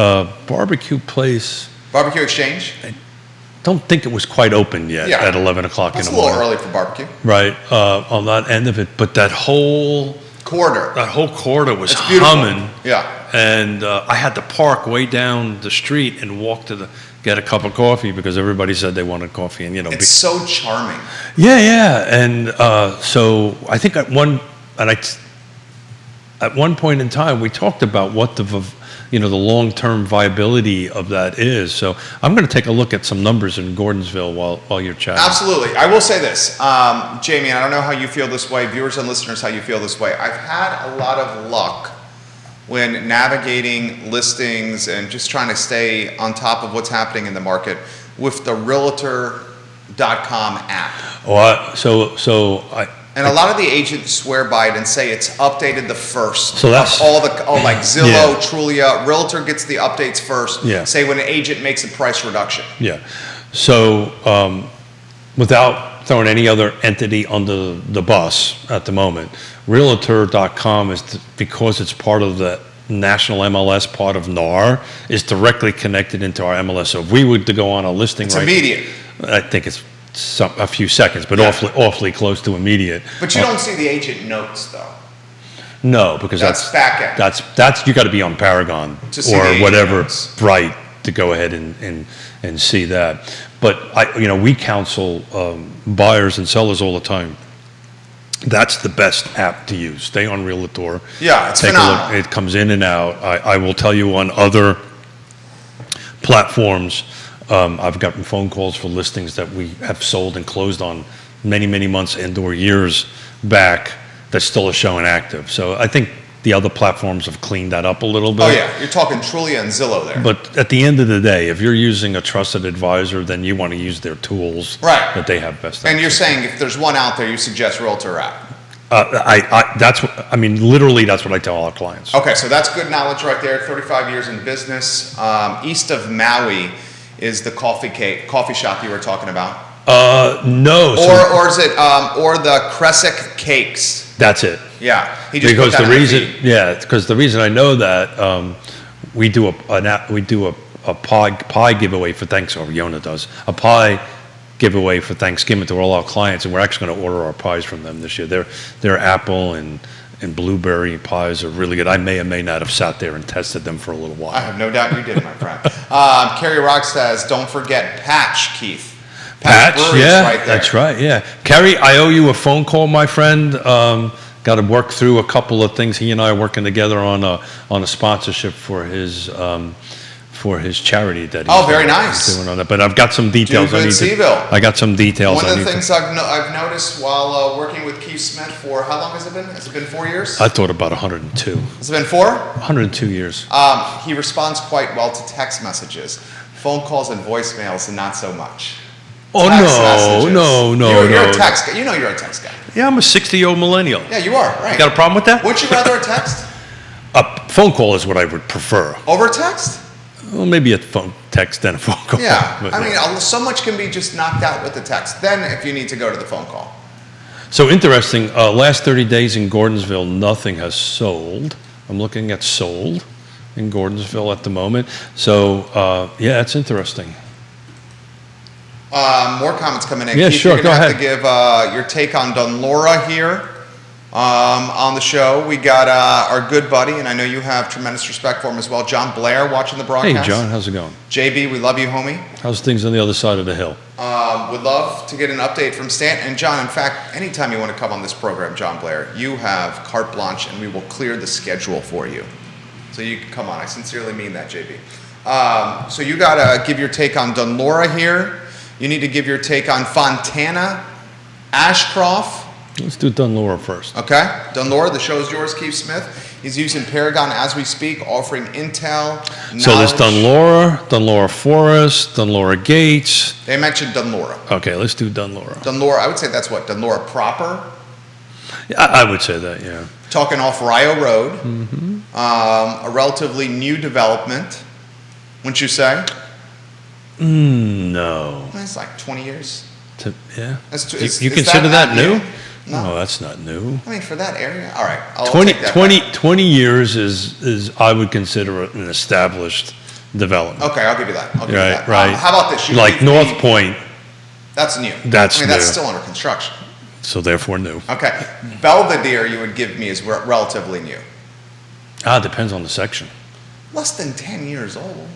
Speaker 2: barbecue place.
Speaker 1: Barbecue Exchange?
Speaker 2: I don't think it was quite open yet at 11 o'clock in the morning.
Speaker 1: It's a little early for barbecue.
Speaker 2: Right, on that end of it. But that whole corridor was humming.
Speaker 1: Yeah.
Speaker 2: And I had to park way down the street and walk to get a cup of coffee because everybody said they wanted coffee. And
Speaker 1: it's so charming.
Speaker 2: Yeah. And so I think at one point in time we talked about what the long-term viability of that is. So I'm going to take a look at some numbers in Gordonsville while you're chatting.
Speaker 1: Absolutely. I will say this, Jamie, and I don't know how you feel this way, viewers and listeners, how you feel this way. I've had a lot of luck when navigating listings and just trying to stay on top of what's happening in the market with the Realtor.com app. And a lot of the agents swear by it and say it's updated the first.
Speaker 2: So that's
Speaker 1: like Zillow, Trulia, Realtor gets the updates first.
Speaker 2: Yeah.
Speaker 1: Say when an agent makes a price reduction.
Speaker 2: Yeah. So without throwing any other entity under the bus at the moment, Realtor.com is because it's part of the national MLS, part of NAR, is directly connected into our MLS. So if we were to go on a listing,
Speaker 1: it's immediate.
Speaker 2: I think it's a few seconds, but awfully close to immediate.
Speaker 1: But you don't see the agent notes, though.
Speaker 2: No, because that's
Speaker 1: back end.
Speaker 2: That's you got to be on Paragon or whatever
Speaker 1: notes.
Speaker 2: Bright to go ahead and see that. But we counsel buyers and sellers all the time. That's the best app to use. Stay on Realtor.
Speaker 1: Yeah, it's
Speaker 2: Take
Speaker 1: phenomenal.
Speaker 2: a look. It comes in and out. I will tell you on other platforms, I've gotten phone calls for listings that we have sold and closed on many, many months and/or years back that still are showing active. So I think the other platforms have cleaned that up a little bit.
Speaker 1: Oh yeah, you're talking Trulia and Zillow there.
Speaker 2: But at the end of the day, if you're using a trusted advisor, then you want to use their tools
Speaker 1: Right.
Speaker 2: that they have best.
Speaker 1: And you're saying if there's one out there, you suggest Realtor app.
Speaker 2: Literally that's what I tell all our clients.
Speaker 1: Okay, so that's good knowledge right there. 35 years in business. East of Maui is the coffee shop you were talking about.
Speaker 2: No.
Speaker 1: Or is it or the Crescent Cakes?
Speaker 2: That's it.
Speaker 1: Yeah, he just
Speaker 2: Because
Speaker 1: put that
Speaker 2: the
Speaker 1: in
Speaker 2: reason,
Speaker 1: feed.
Speaker 2: because the reason I know that we do a pie giveaway for Thanksgiving. Yonna does a pie giveaway for Thanksgiving to all our clients, and we're actually going to order our pies from them this year. Their apple and blueberry pies are really good. I may or may not have sat there and tested them for a little
Speaker 1: I
Speaker 2: while.
Speaker 1: have no doubt you did, my friend. Carrie Rock says, don't forget Patch, Keith.
Speaker 2: Patch,
Speaker 1: Brewery's
Speaker 2: yeah,
Speaker 1: right there.
Speaker 2: that's right, yeah. Kerry, I owe you a phone call, my friend. Got to work through a couple of things. He and I are working together on a sponsorship for his charity that he's
Speaker 1: very nice.
Speaker 2: doing on that. But I've got some details.
Speaker 1: Do good, CVille.
Speaker 2: I got some details.
Speaker 1: One of the things I've noticed while working with Keith Smith for, how long has it been? Has it been 4 years?
Speaker 2: I thought about 102.
Speaker 1: Has it been 4?
Speaker 2: 102 years.
Speaker 1: He responds quite well to text messages. Phone calls and voicemails, not so much.
Speaker 2: Oh,
Speaker 1: Text
Speaker 2: no,
Speaker 1: messages.
Speaker 2: no.
Speaker 1: You're a text guy. You know you're a text guy.
Speaker 2: Yeah, I'm a 60-year-old millennial.
Speaker 1: Yeah, you are, right.
Speaker 2: Got a problem with that?
Speaker 1: Would you rather a text?
Speaker 2: A phone call is what I would prefer.
Speaker 1: Over text?
Speaker 2: Well, maybe a phone text than a phone call.
Speaker 1: Yeah.
Speaker 2: But
Speaker 1: I mean, so much can be just knocked out with the text. Then if you need to go to the phone call.
Speaker 2: So interesting, last 30 days in Gordonsville, nothing has sold. I'm looking at sold in Gordonsville at the moment. So, yeah, it's interesting.
Speaker 1: More comments coming in.
Speaker 2: Yeah,
Speaker 1: Keith,
Speaker 2: sure,
Speaker 1: you're
Speaker 2: go
Speaker 1: gonna have
Speaker 2: ahead.
Speaker 1: to give your take on Dunlora here on the show. We got our good buddy, and I know you have tremendous respect for him as well, John Blair, watching the
Speaker 2: Hey,
Speaker 1: broadcast.
Speaker 2: John, how's it going?
Speaker 1: JB, we love you, homie.
Speaker 2: How's things on the other side of the hill?
Speaker 1: Would love to get an update from Stan. And John, in fact, anytime you want to come on this program, John Blair, you have carte blanche, and we will clear the schedule for you. So you can come on. I sincerely mean that, JB. So you got to give your take on Dunlora here. You need to give your take on Fontana, Ashcroft.
Speaker 2: Let's do Dunlora first.
Speaker 1: Okay, Dunlora, the show is yours, Keith Smith. He's using Paragon as we speak, offering intel, knowledge.
Speaker 2: So there's Dunlora Forest, Dunlora Gates.
Speaker 1: They mentioned Dunlora.
Speaker 2: Okay, let's do Dunlora.
Speaker 1: Dunlora, I would say that's what, Dunlora proper?
Speaker 2: I would say that, yeah.
Speaker 1: Talking off Rio Road, a relatively new development, wouldn't you say?
Speaker 2: No.
Speaker 1: It's like 20 years.
Speaker 2: Yeah.
Speaker 1: Is
Speaker 2: You consider that new?
Speaker 1: No.
Speaker 2: No, that's not new.
Speaker 1: I mean, for that area, all right. I'll
Speaker 2: 20,
Speaker 1: take that
Speaker 2: 20,
Speaker 1: back.
Speaker 2: 20 years is I would consider it an established development.
Speaker 1: Okay, I'll give you that. I'll give you
Speaker 2: Right,
Speaker 1: that.
Speaker 2: right.
Speaker 1: How about this? You
Speaker 2: Like
Speaker 1: give
Speaker 2: North
Speaker 1: me-
Speaker 2: Point,
Speaker 1: That's new.
Speaker 2: That's
Speaker 1: I mean, that's
Speaker 2: new.
Speaker 1: still under construction.
Speaker 2: so therefore new.
Speaker 1: Okay. Belvedere, you would give me, is relatively new.
Speaker 2: Depends on the section.
Speaker 1: Less than 10 years old.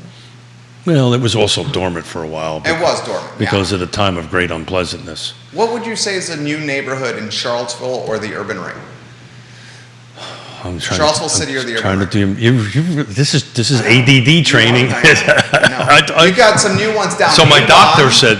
Speaker 2: Well, it was also dormant for a while.
Speaker 1: It was dormant.
Speaker 2: Because of the time of great unpleasantness.
Speaker 1: What would you say is a new neighborhood in Charlottesville or the urban ring?
Speaker 2: I'm trying
Speaker 1: Charlottesville City or the urban
Speaker 2: trying to do. This is ADD training.
Speaker 1: I know. You got some new ones down.
Speaker 2: So my
Speaker 1: Avon.
Speaker 2: doctor said,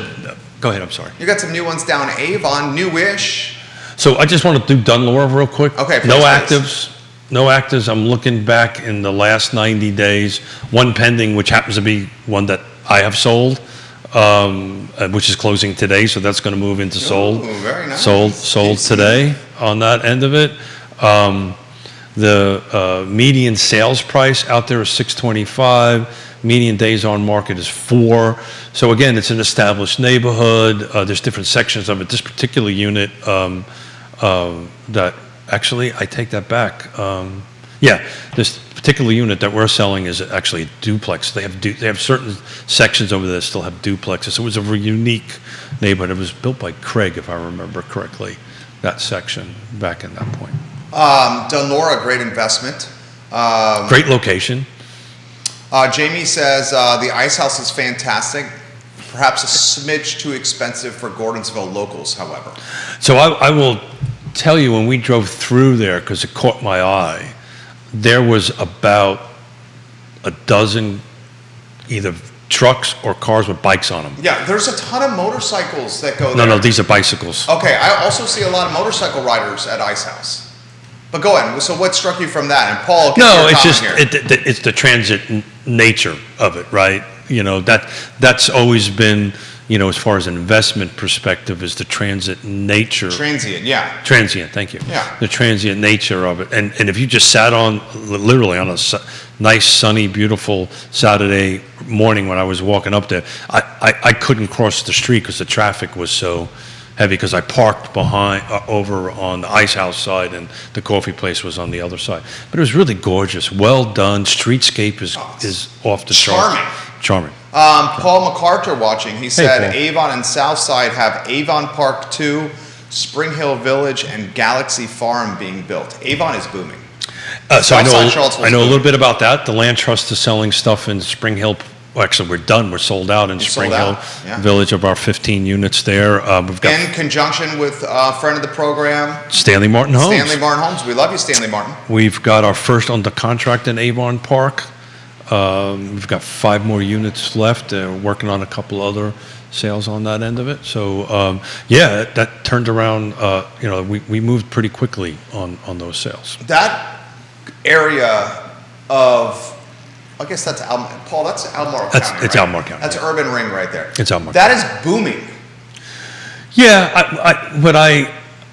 Speaker 2: go ahead. I'm sorry.
Speaker 1: You got some new ones down Avon, newish.
Speaker 2: So I just want to do Dunlora real quick.
Speaker 1: Okay, please,
Speaker 2: No
Speaker 1: please.
Speaker 2: actives. No actives. I'm looking back in the last 90 days. One pending, which happens to be one that I have sold, which is closing today. So that's going to move into sold.
Speaker 1: Ooh, very nice.
Speaker 2: Sold today on that end of it. The median sales price out there is $625. Median days on market is 4. So again, it's an established neighborhood. There's different sections of it. This particular unit that actually, I take that back. This particular unit that we're selling is actually a duplex. They have certain sections over there that still have duplexes. So it was a unique neighborhood. It was built by Craig, if I remember correctly, that section back in that point.
Speaker 1: Dunlora, great investment.
Speaker 2: Great location.
Speaker 1: Jamie says the ice house is fantastic. perhaps a smidge too expensive for Gordonsville locals, however.
Speaker 2: So I will tell you, when we drove through there, because it caught my eye, there was about a dozen either trucks or cars with bikes on them.
Speaker 1: Yeah, there's a ton of motorcycles that go
Speaker 2: No,
Speaker 1: there.
Speaker 2: no, these are bicycles.
Speaker 1: Okay, I also see a lot of motorcycle riders at Ice House. But go ahead. So what struck you from that? And Paul,
Speaker 2: No, it's just
Speaker 1: here.
Speaker 2: it's the transit nature of it, right? You know, that's always been, you know, as far as an investment perspective, is the transit nature.
Speaker 1: Transient, yeah.
Speaker 2: Transient, thank you.
Speaker 1: Yeah.
Speaker 2: The transient nature of it. And if you just sat on, literally on a nice, sunny, beautiful Saturday morning when I was walking up there, I couldn't cross the street because the traffic was so heavy, because I parked behind, over on the Ice House side, and the coffee place was on the other side. But it was really gorgeous, well done. Streetscape is off the chart. Charming.
Speaker 1: Paul MacArthur watching, he said
Speaker 2: Paul.
Speaker 1: Avon and Southside have Avon Park 2, Spring Hill Village, and Galaxy Farm being built. Avon is booming.
Speaker 2: So I
Speaker 1: Southside Charlottesville is
Speaker 2: know a
Speaker 1: booming.
Speaker 2: little bit about that. The Land Trust is selling stuff in Spring Hill. Well, actually, we're done. We're sold out in
Speaker 1: You're
Speaker 2: Spring
Speaker 1: sold
Speaker 2: Hill
Speaker 1: out, yeah.
Speaker 2: Village of our 15 units there. We've got
Speaker 1: In conjunction with a friend of the program,
Speaker 2: Stanley Martin Homes.
Speaker 1: Stanley Martin Homes. We love you, Stanley Martin.
Speaker 2: We've got our first under contract in Avon Park. We've got 5 more units left. We're working on a couple other sales on that end of it. So, yeah, that turned around. You know, we moved pretty quickly on those sales.
Speaker 1: That area of, I guess that's Paul, that's Albemarle County,
Speaker 2: It's
Speaker 1: right?
Speaker 2: Albemarle County,
Speaker 1: That's
Speaker 2: yeah.
Speaker 1: urban ring right there.
Speaker 2: It's Albemarle
Speaker 1: That is booming.
Speaker 2: Yeah, but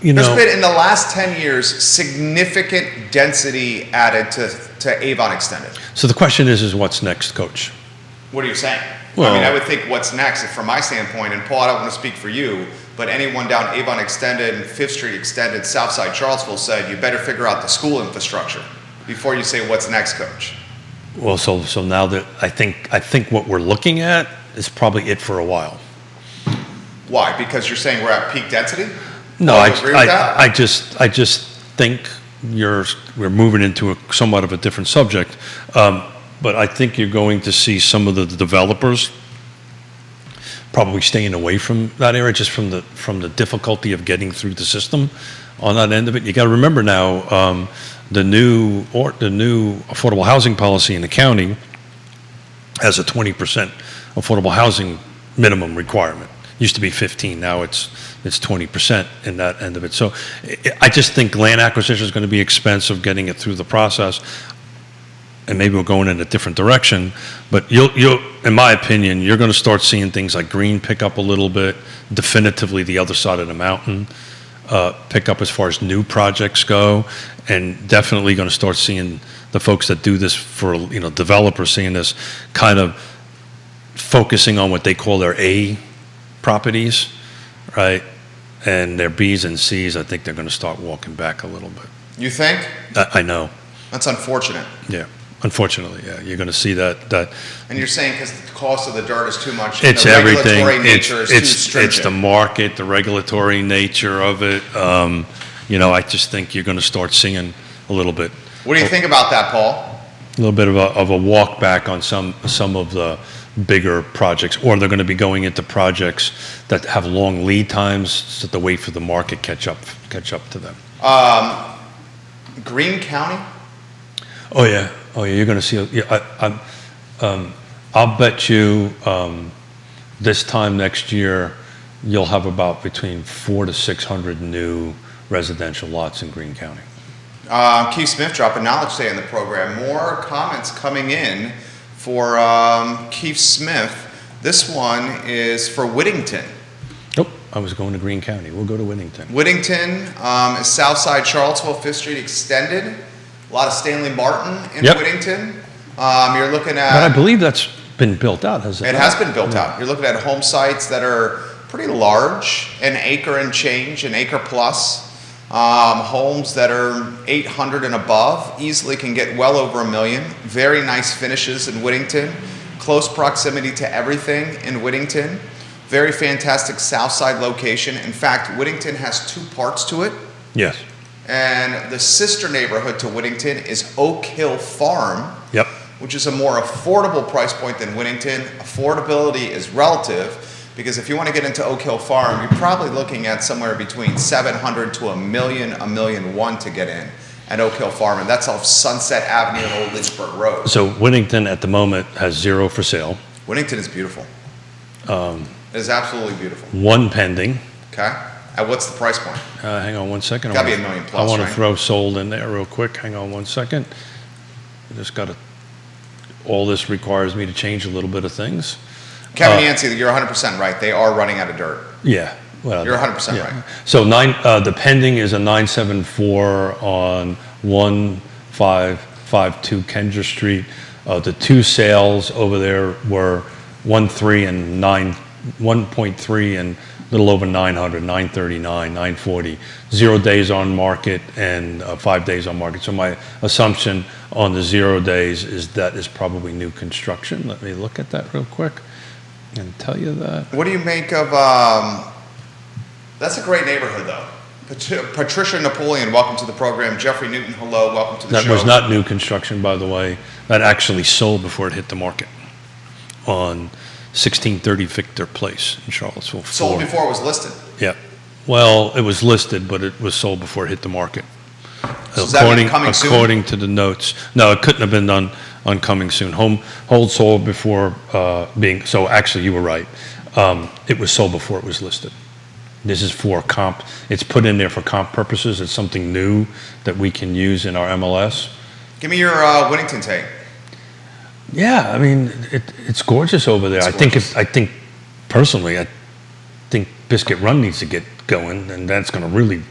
Speaker 2: you know.
Speaker 1: There's been, in the last 10 years, significant density added to Avon Extended.
Speaker 2: So the question is what's next, Coach?
Speaker 1: What are you saying?
Speaker 2: Well-
Speaker 1: I mean, I would think what's next, from my standpoint, and Paul, I don't want to speak for you, but anyone down Avon Extended and 5th Street Extended, Southside Charlottesville said, you better figure out the school infrastructure before you say what's next, Coach.
Speaker 2: Well, so now that I think what we're looking at is probably it for a while.
Speaker 1: Why? Because you're saying we're at peak density?
Speaker 2: No,
Speaker 1: Do you agree with that?
Speaker 2: I just think we're moving into a somewhat of a different subject, but I think you're going to see some of the developers probably staying away from that area, just from the difficulty of getting through the system on that end of it. You got to remember now, the new affordable housing policy in the county has a 20% affordable housing minimum requirement. Used to be 15, now it's 20% in that end of it. So I just think land acquisition is going to be expensive, getting it through the process, and maybe we're going in a different direction. But you'll, in my opinion, you're going to start seeing things like green pick up a little bit, definitively the other side of the mountain pick up as far as new projects go, and definitely going to start seeing the folks that do this for, you know, developers seeing this kind of focusing on what they call their A properties, right? And their B's and C's, I think they're going to start walking back a little bit.
Speaker 1: You think?
Speaker 2: I know.
Speaker 1: That's unfortunate.
Speaker 2: Yeah. Unfortunately, yeah. You're going to see that.
Speaker 1: And you're saying because the cost of the dirt is too much,
Speaker 2: It's
Speaker 1: and the
Speaker 2: everything.
Speaker 1: regulatory nature is too
Speaker 2: It's
Speaker 1: stringent.
Speaker 2: the market, the regulatory nature of it. You know, I just think you're going to start seeing a little bit.
Speaker 1: What do you think about that, Paul?
Speaker 2: A little bit of a walk back on some of the bigger projects, or they're going to be going into projects that have long lead times, so that they wait for the market catch up to them.
Speaker 1: Greene County?
Speaker 2: Oh yeah, you're going to see. Yeah, I'll bet you this time next year you'll have about between 400 to 600 new residential lots in Greene County.
Speaker 1: Keith Smith dropping knowledge today in the program. More comments coming in for Keith Smith. This one is for Whittington.
Speaker 2: Nope, I was going to Greene County. We'll go to Whittington.
Speaker 1: Whittington is Southside Charlottesville, 5th Street Extended. A lot of Stanley Martin in
Speaker 2: Yep.
Speaker 1: Whittington. You're looking
Speaker 2: But I
Speaker 1: at,
Speaker 2: believe that's been built out, has it?
Speaker 1: it
Speaker 2: not?
Speaker 1: has been built out. You're looking at home sites that are pretty large, an acre and change, an acre plus. Homes that are 800 and above easily can get well over $1 million. Very nice finishes in Whittington. Close proximity to everything in Whittington. Very fantastic south side location. In fact, Whittington has 2 parts to it.
Speaker 2: Yes.
Speaker 1: And the sister neighborhood to Whittington is Oak Hill Farm.
Speaker 2: Yep.
Speaker 1: which is a more affordable price point than Whittington. Affordability is relative because if you want to get into Oak Hill Farm, you're probably looking at somewhere between 700 to $1 million, $1.1 million to get in at Oak Hill Farm, and that's off Sunset Avenue and Old Lynchburg Road.
Speaker 2: So Whittington at the moment has 0 for sale.
Speaker 1: Whittington is beautiful. It is absolutely beautiful.
Speaker 2: 1 pending.
Speaker 1: Okay. At what's the price point?
Speaker 2: Hang on 1 second.
Speaker 1: Gotta be $1 million plus,
Speaker 2: I want
Speaker 1: right?
Speaker 2: to throw sold in there real quick. Hang on 1 second. I just got to. All this requires me to change a little bit of things.
Speaker 1: Kevin Yancey, you're 100% right. They are running out of dirt.
Speaker 2: Yeah. Well,
Speaker 1: You're 100%
Speaker 2: yeah.
Speaker 1: right.
Speaker 2: So the pending is a 974 on 1552 Kendra Street. The 2 sales over there were 1.3 and 1.3 and a little over 900, 939, 940. 0 days on market and 5 days on market. So my assumption on the 0 days is that is probably new construction. Let me look at that real quick and tell you that.
Speaker 1: What do you make of, that's a great neighborhood though. Patricia Napoleon, welcome to the program. Jeffrey Newton, hello, welcome to the
Speaker 2: That
Speaker 1: show.
Speaker 2: was not new construction, by the way. That actually sold before it hit the market on 1630 Victor Place in Charlottesville.
Speaker 1: Sold before it was listed.
Speaker 2: Yeah. Well, it was listed, but it was sold before it hit the market.
Speaker 1: So does that mean coming soon?
Speaker 2: According to the notes. No, it couldn't have been done on coming soon. Hold sold before being, so actually you were right. It was sold before it was listed. This is for comp. It's put in there for comp purposes. It's something new that we can use in our MLS.
Speaker 1: Give me your Whittington take.
Speaker 2: Yeah, I mean, it's gorgeous over there. I think personally, I think Biscuit Run needs to get going, and that's going to really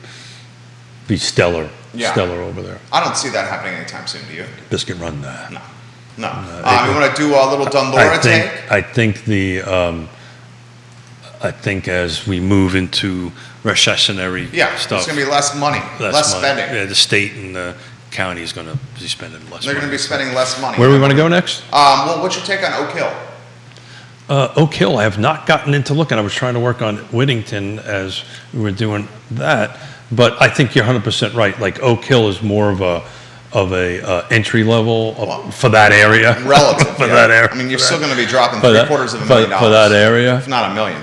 Speaker 2: be stellar over there.
Speaker 1: I don't see that happening anytime soon, do you?
Speaker 2: Biscuit Run, nah.
Speaker 1: No. You want to do a little Dunlora take?
Speaker 2: I think as we move into recessionary stuff,
Speaker 1: there's going to be less money, less spending.
Speaker 2: Yeah, the state and the county is going to be spending less
Speaker 1: They're
Speaker 2: money.
Speaker 1: going to be spending less money.
Speaker 2: Where do we want to go next?
Speaker 1: Well, what's your take on Oak Hill?
Speaker 2: Oak Hill, I have not gotten into looking. I was trying to work on Whittington as we were doing that, but I think you're 100% right. Like Oak Hill is more of a entry level for that area.
Speaker 1: Relative
Speaker 2: for that area.
Speaker 1: I mean, you're still going to be dropping $750,000
Speaker 2: for that area,
Speaker 1: if not $1 million.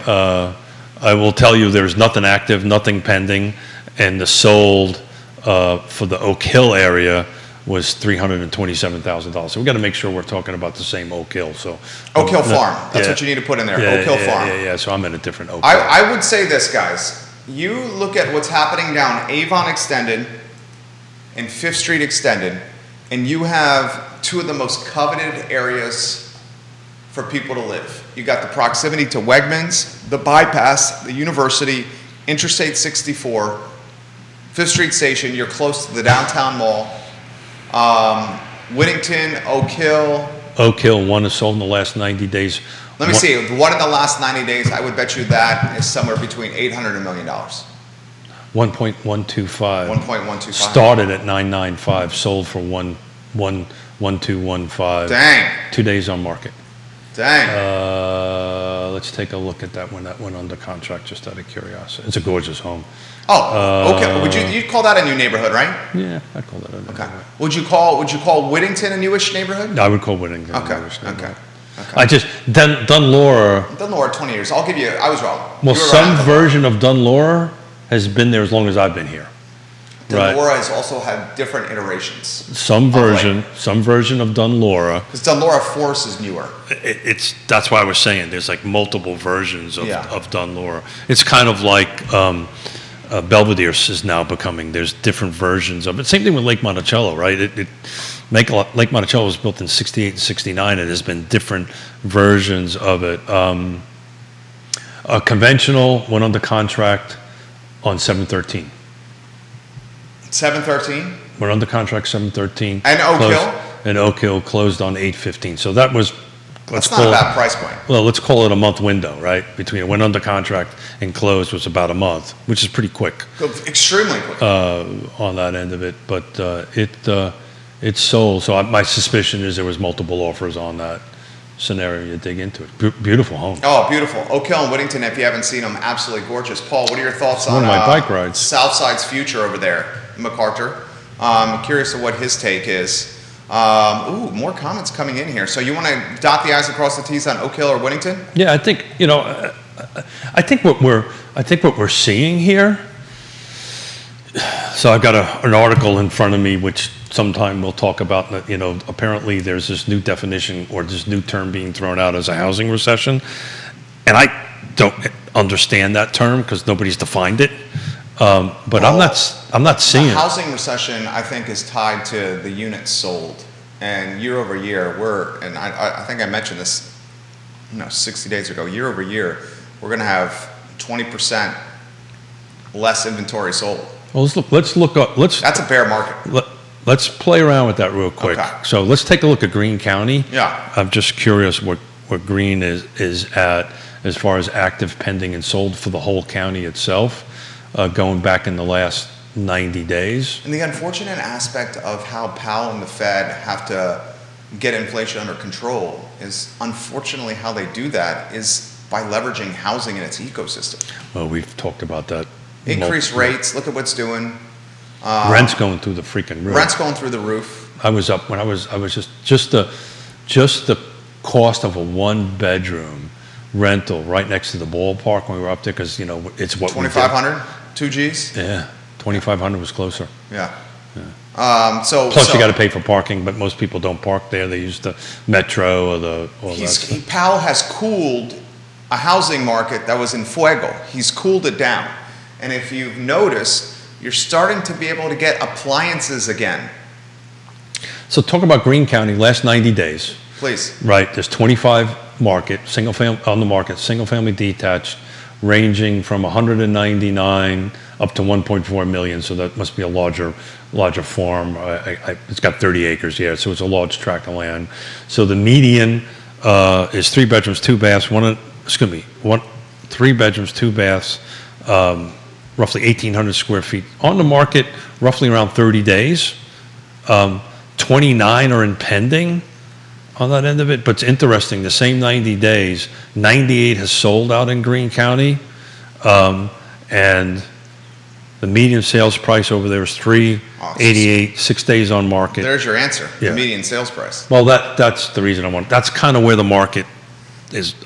Speaker 2: I will tell you, there's nothing active, nothing pending, and the sold for the Oak Hill area was $327,000. So we got to make sure we're talking about the same Oak Hill. So
Speaker 1: Oak Hill Farm. That's what you need to put in there. Oak Hill Farm.
Speaker 2: Yeah. So I'm in a different Oak Hill.
Speaker 1: I would say this, guys. You look at what's happening down Avon Extended and 5th Street Extended, and you have 2 of the most coveted areas for people to live. You got the proximity to Wegmans, the bypass, the university, Intrastate 64, 5th Street Station. You're close to the downtown mall. Whittington, Oak Hill.
Speaker 2: Oak Hill, 1 is sold in the last 90 days.
Speaker 1: Let me see. The one in the last 90 days, I would bet you that is somewhere between $800 and $1 million.
Speaker 2: 1.125.
Speaker 1: 1.125.
Speaker 2: Started at 995, sold for 1.1215.
Speaker 1: Dang.
Speaker 2: 2 days on market.
Speaker 1: Dang.
Speaker 2: Let's take a look at that when that went under contract, just out of curiosity. It's a gorgeous home.
Speaker 1: Oh, okay. You'd call that a new neighborhood, right?
Speaker 2: Yeah, I'd call that a new neighborhood.
Speaker 1: Would you call Whittington a newish neighborhood?
Speaker 2: I would call Whittington
Speaker 1: Okay.
Speaker 2: a newish neighborhood.
Speaker 1: Okay.
Speaker 2: I just, Dunlora.
Speaker 1: Dunlora, 20 years. I'll give you, I was wrong.
Speaker 2: Well, some version of Dunlora has been there as long as I've been here.
Speaker 1: Dunlora has also had different iterations.
Speaker 2: Some version of Dunlora.
Speaker 1: Because Dunlora Force is newer.
Speaker 2: That's why I was saying there's like multiple versions of Dunlora. It's kind of like Belvedere is now becoming. There's different versions of it. Same thing with Lake Monticello, right? Lake Monticello was built in '68 and '69, and there's been different versions of it. Conventional went under contract on 7/13.
Speaker 1: 7/13?
Speaker 2: We're under contract 7/13.
Speaker 1: And Oak Hill?
Speaker 2: And Oak Hill closed on 8/15. So that was,
Speaker 1: that's not a bad price point.
Speaker 2: Well, let's call it a month window, right? Between it went under contract and closed was about a month, which is pretty quick.
Speaker 1: Extremely quick.
Speaker 2: On that end of it. But it sold. So my suspicion is there was multiple offers on that scenario. You dig into it. Beautiful home.
Speaker 1: Oh, beautiful. Oak Hill and Whittington, if you haven't seen them, absolutely gorgeous. Paul, what are your thoughts on
Speaker 2: one of my bike rides.
Speaker 1: Southside's future over there, MacArthur? I'm curious of what his take is. More comments coming in here. So you want to dot the i's across the t's on Oak Hill or Whittington?
Speaker 2: Yeah, I think I think what we're seeing here. So I've got an article in front of me, which sometime we'll talk about. Apparently there's this new definition or this new term being thrown out as a housing recession, and I don't understand that term because nobody's defined it. But I'm not seeing
Speaker 1: the
Speaker 2: it.
Speaker 1: Housing recession, I think, is tied to the units sold, and year over year, I think I mentioned this, 60 days ago. Year over year, we're going to have 20% less inventory sold.
Speaker 2: Well, let's look up.
Speaker 1: That's a bear market.
Speaker 2: Let's play around with that real quick.
Speaker 1: Okay.
Speaker 2: So let's take a look at Greene County.
Speaker 1: Yeah.
Speaker 2: I'm just curious what Greene is at as far as active, pending, and sold for the whole county itself, going back in the last 90 days.
Speaker 1: And the unfortunate aspect of how Powell and the Fed have to get inflation under control is, unfortunately, how they do that is by leveraging housing in its ecosystem.
Speaker 2: Well, we've talked about that.
Speaker 1: Increase rates. Look at what's doing.
Speaker 2: Rent's going through the freaking roof.
Speaker 1: Rent's going through the roof.
Speaker 2: I was up when I was just the cost of a 1-bedroom rental right next to the ballpark when we were up there, because it's what
Speaker 1: 2,500, 2 Gs.
Speaker 2: Yeah, 2,500 was closer.
Speaker 1: Yeah.
Speaker 2: Plus you got to pay for parking, but most people don't park there. They use the metro or that.
Speaker 1: Powell has cooled a housing market that was in fuego. He's cooled it down. And if you've noticed, you're starting to be able to get appliances again.
Speaker 2: So talk about Greene County last 90 days.
Speaker 1: Please.
Speaker 2: Right, there's 25 single family detached, ranging from 199 up to 1.4 million. So that must be a larger farm. It's got 30 acres, yeah. So it's a large tract of land. So the median is 3 bedrooms, 2 baths. 3 bedrooms, 2 baths. Roughly 1,800 square feet. On the market, roughly around 30 days. 29 are in pending on that end of it. But it's interesting, the same 90 days, 98 has sold out in Greene County. And the median sales price over there is $388, 6 days on market.
Speaker 1: There's your answer,
Speaker 2: Yeah.
Speaker 1: the median sales price.
Speaker 2: Well, that's the reason that's kind of where the market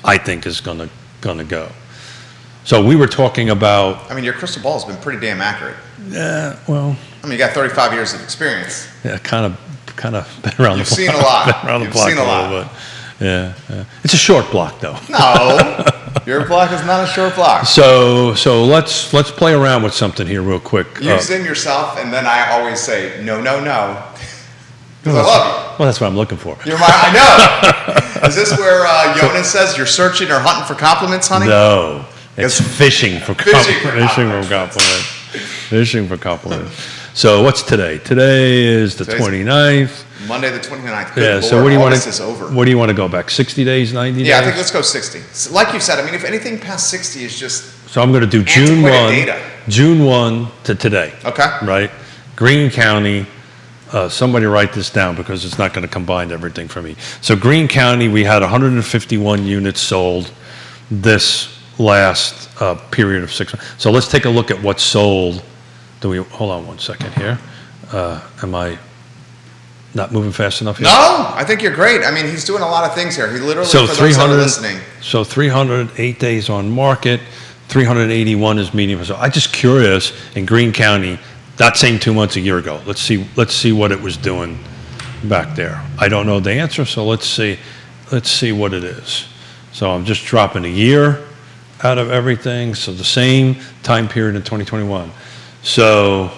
Speaker 2: I think is gonna go. So we were talking about.
Speaker 1: I mean, your crystal ball has been pretty damn accurate.
Speaker 2: Yeah, well.
Speaker 1: I mean, you got 35 years of experience.
Speaker 2: Yeah, kind of been around the block.
Speaker 1: You've seen a lot.
Speaker 2: You've seen a lot. Little bit. Yeah. It's a short block, though.
Speaker 1: No, your block is not a short block.
Speaker 2: So let's play around with something here real quick.
Speaker 1: Use in yourself, and then I always say no. Because I love you.
Speaker 2: Well, that's what I'm looking for.
Speaker 1: I know. Is this where Yonna says you're searching or hunting for compliments, honey?
Speaker 2: No. It's fishing for compliments. Fishing for compliments. So what's today? Today is the 29th.
Speaker 1: Monday the 29th.
Speaker 2: Good Lord,
Speaker 1: so what do you want to?
Speaker 2: What do you want to go back? 60 days, 90 days?
Speaker 1: Yeah, I think let's go 60. So like you said, I mean, if anything past 60 is just.
Speaker 2: So I'm going to do June 1 to today.
Speaker 1: Okay.
Speaker 2: Right. Greene County. Somebody write this down because it's not going to combine everything for me. So Greene County, we had 151 units sold this last period of 6 months. So let's take a look at what's sold. Hold on one second here. Am I not moving fast enough here?
Speaker 1: No, I think you're great. I mean, he's doing a lot of things here. He literally, for those that are listening.
Speaker 2: So 308 days on market, 381 is medium. So I'm just curious, in Greene County, that same 2 months a year ago, let's see what it was doing back there. I don't know the answer, so let's see what it is. So I'm just dropping a year out of everything. So the same time period in 2021. So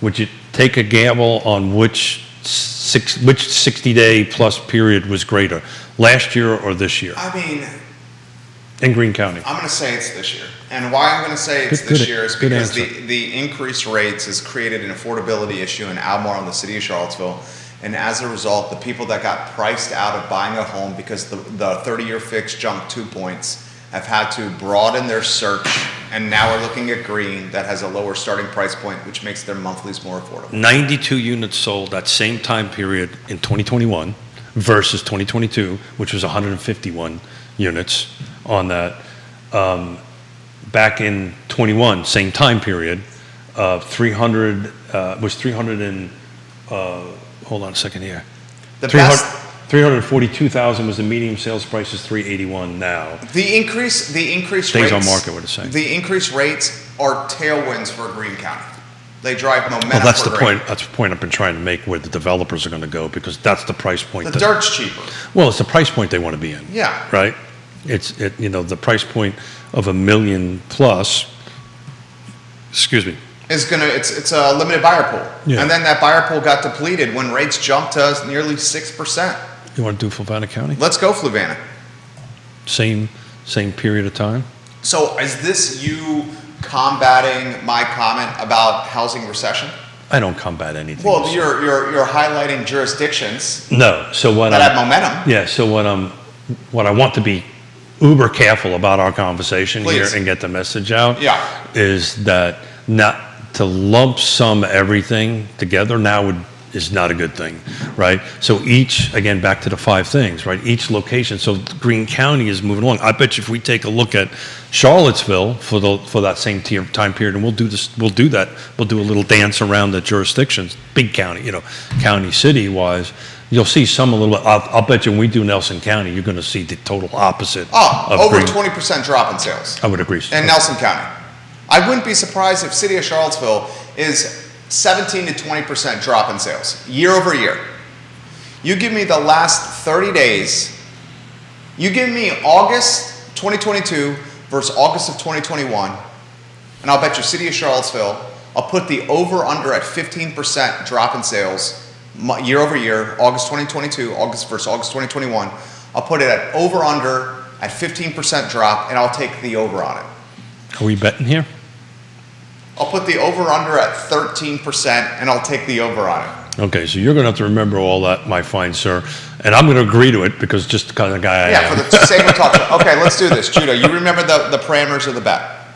Speaker 2: would you take a gamble on which 60-day plus period was greater, last year or this year?
Speaker 1: I mean,
Speaker 2: in Greene County.
Speaker 1: I'm going to say it's this year. And why I'm going to say it's this year is because the increased rates has created an affordability issue in Albemarle and the city of Charlottesville. And as a result, the people that got priced out of buying a home because the 30-year fix jumped 2 points have had to broaden their search, and now we're looking at Greene that has a lower starting price point, which makes their monthlies more affordable.
Speaker 2: 92 units sold that same time period in 2021 versus 2022, which was 151 units on that. Back in 21, same time period, 300 was 300 and hold on a second here.
Speaker 1: The best,
Speaker 2: 342,000 was the median sales price, is 381 now.
Speaker 1: the increase
Speaker 2: Stays
Speaker 1: rates,
Speaker 2: on market, what it's saying.
Speaker 1: the increased rates are tailwinds for Greene County. They drive momentum.
Speaker 2: Well, that's
Speaker 1: for
Speaker 2: the
Speaker 1: Greene.
Speaker 2: point. That's the point I've been trying to make, where the developers are going to go, because that's the price point.
Speaker 1: The dirt's cheaper.
Speaker 2: Well, it's the price point they want to be in.
Speaker 1: Yeah.
Speaker 2: Right? The price point of $1 million plus, excuse me.
Speaker 1: It's a limited buyer pool.
Speaker 2: Yeah.
Speaker 1: And then that buyer pool got depleted when rates jumped to nearly 6%.
Speaker 2: You want to do Fluvanna County?
Speaker 1: Let's go Fluvanna.
Speaker 2: Same period of time?
Speaker 1: So is this you combating my comment about housing recession?
Speaker 2: I don't combat anything.
Speaker 1: Well, you're highlighting jurisdictions
Speaker 2: No. So what
Speaker 1: that have momentum.
Speaker 2: Yeah, so what I want to be uber careful about our conversation
Speaker 1: Please.
Speaker 2: here and get the message out
Speaker 1: Yeah.
Speaker 2: is that not to lump sum everything together now is not a good thing, right? So again, back to the 5 things, right? Each location, so Greene County is moving along. I bet you if we take a look at Charlottesville for that same time period, and we'll do that, we'll do a little dance around the jurisdictions, big county, county, city-wise, you'll see some a little bit. I'll bet you when we do Nelson County, you're going to see the total opposite.
Speaker 1: Over
Speaker 2: Greene.
Speaker 1: 20% drop in sales
Speaker 2: I would agree.
Speaker 1: in Nelson County. I wouldn't be surprised if City of Charlottesville is 17 to 20% drop in sales year over year. You give me the last 30 days, you give me August 2022 versus August of 2021, and I'll bet you City of Charlottesville, I'll put the over-under at 15% drop in sales year over year, August 2022, August versus August 2021. I'll put it at over-under at 15% drop, and I'll take the over on it.
Speaker 2: Are we betting here?
Speaker 1: I'll put the over-under at 13%, and I'll take the over on it.
Speaker 2: Okay, so you're going to have to remember all that, my fine sir, and I'm going to agree to it because just the kind of guy I am.
Speaker 1: For the sake of talking. Okay, let's do this. Judah, you remember the parameters of the bet.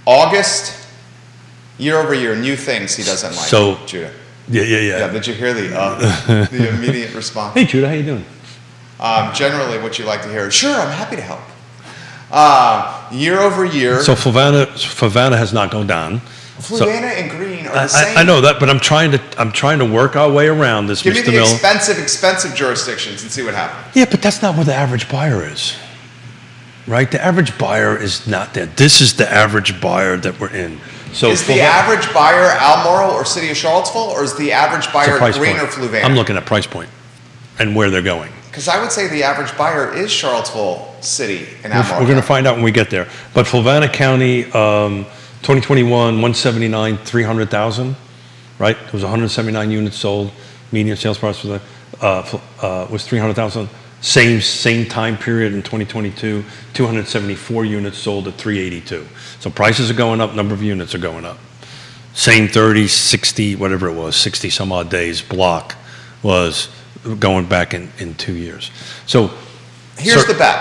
Speaker 1: August, year over year, new things he doesn't like.
Speaker 2: So,
Speaker 1: Judah.
Speaker 2: Yeah.
Speaker 1: Did you hear the immediate response?
Speaker 2: Hey, Judah, how you doing?
Speaker 1: Generally, what you like to hear is, sure, I'm happy to help. Year over year.
Speaker 2: So Fluvanna has not gone down.
Speaker 1: Fluvanna and Greene are the same.
Speaker 2: I know that, but I'm trying to work our way around this,
Speaker 1: Give me
Speaker 2: Mr.
Speaker 1: the
Speaker 2: Miller.
Speaker 1: expensive jurisdictions and see what happens.
Speaker 2: Yeah, but that's not where the average buyer is, right? The average buyer is not there. This is the average buyer that we're in. So
Speaker 1: is the average buyer Almoral or City of Charlottesville, or is the average buyer Greene or Fluvanna?
Speaker 2: I'm looking at price point and where they're going.
Speaker 1: Because I would say the average buyer is Charlottesville City and Almoral.
Speaker 2: We're going to find out when we get there. But Fluvanna County, 2021, 179, 300,000, right? There was 179 units sold. Median sales price was 300,000. Same time period in 2022, 274 units sold at 382. So prices are going up, number of units are going up. Same 30, 60, whatever it was, 60 some odd days block was going back in 2 years. So
Speaker 1: here's the bet.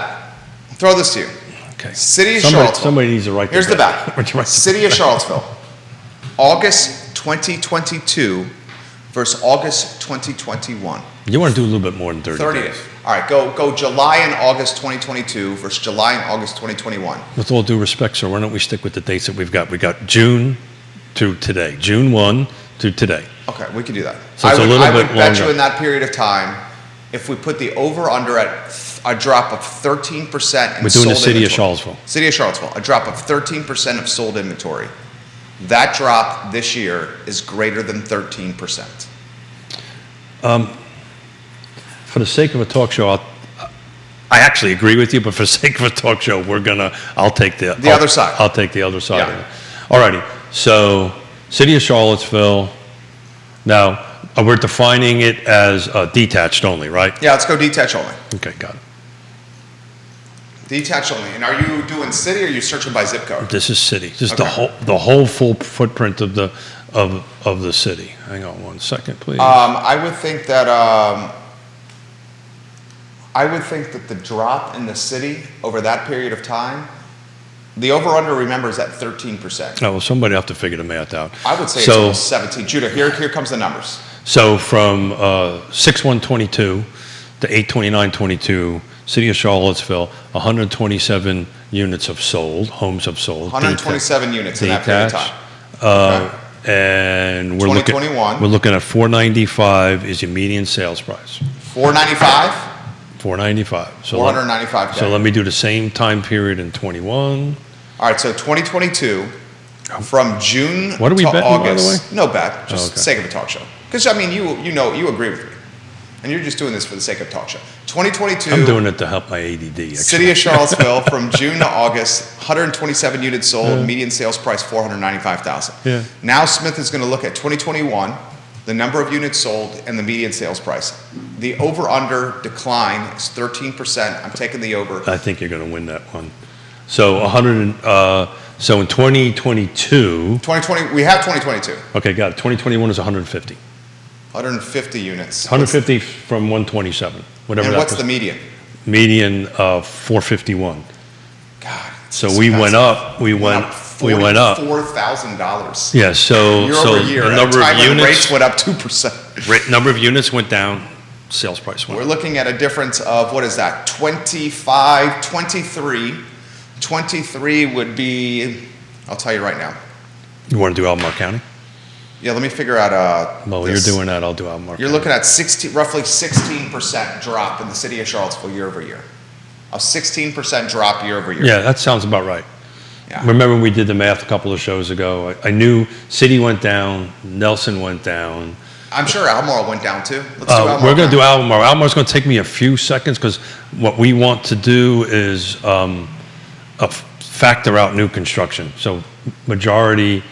Speaker 1: I'll throw this to you.
Speaker 2: Okay.
Speaker 1: City of Charlottesville.
Speaker 2: Somebody needs to write
Speaker 1: Here's the
Speaker 2: bet.
Speaker 1: bet. City of Charlottesville. August 2022 versus August 2021.
Speaker 2: You want to do a little bit more than 30 days.
Speaker 1: All right, go July and August 2022 versus July and August 2021.
Speaker 2: With all due respect, sir, why don't we stick with the dates that we've got? We got June to today, June 1 to today.
Speaker 1: Okay, we can do that.
Speaker 2: So it's a little bit
Speaker 1: I would bet
Speaker 2: longer.
Speaker 1: you in that period of time, if we put the over-under at a drop of 13% in
Speaker 2: We're doing
Speaker 1: sold
Speaker 2: the city
Speaker 1: inventory.
Speaker 2: of Charlottesville.
Speaker 1: City of Charlottesville, a drop of 13% of sold inventory. That drop this year is greater than 13%.
Speaker 2: For the sake of a talk show, I actually agree with you, but for the sake of a talk show, I'll take the
Speaker 1: other side.
Speaker 2: I'll take the other side
Speaker 1: Yeah.
Speaker 2: of it. All righty. So, city of Charlottesville. Now, we're defining it as detached only, right?
Speaker 1: Yeah, let's go detached only.
Speaker 2: Okay, got it.
Speaker 1: Detached only. And are you doing city or are you searching by zip code?
Speaker 2: This is city. Just
Speaker 1: Okay.
Speaker 2: the whole full footprint of the city. Hang on one second, please.
Speaker 1: I would think that the drop in the city over that period of time, the over-under, remember, is at 13%.
Speaker 2: Oh, well, somebody will have to figure the math out.
Speaker 1: I would say it's almost 17. Judah, here comes the numbers.
Speaker 2: So from 6/1/22 to 8/29/22, City of Charlottesville, 127 units have sold, homes have sold.
Speaker 1: 127 units in that period of time. Okay.
Speaker 2: And we're
Speaker 1: 2021.
Speaker 2: we're looking at 495 is your median sales price.
Speaker 1: 495?
Speaker 2: 495. So
Speaker 1: 495K.
Speaker 2: So let me do the same time period in 21.
Speaker 1: All right, so 2022, from June
Speaker 2: What are we
Speaker 1: to
Speaker 2: betting, by the
Speaker 1: August. No bet, just
Speaker 2: okay.
Speaker 1: sake of a talk show. Because, I mean, you know, you agree with me. And you're just doing this for the sake of talk show. 2022.
Speaker 2: I'm doing it to help my ADD, actually.
Speaker 1: City of Charlottesville, from June to August, 127 units sold, median sales price $495,000.
Speaker 2: Yeah.
Speaker 1: Now Smith is going to look at 2021, the number of units sold, and the median sales price. The over-under decline is 13%. I'm taking the over.
Speaker 2: I think you're going to win that one. So so in 2022,
Speaker 1: 2020, we have 2022.
Speaker 2: okay, got it. 2021 is 150.
Speaker 1: 150 units.
Speaker 2: 150 from 127, whatever
Speaker 1: And
Speaker 2: that
Speaker 1: what's
Speaker 2: was.
Speaker 1: the median?
Speaker 2: Median of 451.
Speaker 1: God.
Speaker 2: So we went up. We went up.
Speaker 1: $44,000.
Speaker 2: Yeah. So
Speaker 1: Year over year.
Speaker 2: the
Speaker 1: At
Speaker 2: number
Speaker 1: a time
Speaker 2: of
Speaker 1: when
Speaker 2: units,
Speaker 1: rates went up 2%.
Speaker 2: number of units went down. Sales price went
Speaker 1: We're
Speaker 2: up.
Speaker 1: looking at a difference of, what is that? 25, 23. 23 would be, I'll tell you right now.
Speaker 2: You want to do Albemarle County?
Speaker 1: Yeah, let me figure out.
Speaker 2: Well,
Speaker 1: this.
Speaker 2: you're doing that. I'll do Albemarle.
Speaker 1: You're
Speaker 2: County.
Speaker 1: looking at roughly 16% drop in the city of Charlottesville year over year. A 16% drop year over year.
Speaker 2: Yeah, that sounds about right.
Speaker 1: Yeah.
Speaker 2: Remember we did the math a couple of shows ago. I knew City went down, Nelson went down.
Speaker 1: I'm sure Albemarle went down too. Let's do Albemarle.
Speaker 2: We're going to do
Speaker 1: County.
Speaker 2: Albemarle. Albemarle's going to take me a few seconds because what we want to do is factor out new construction. So majority,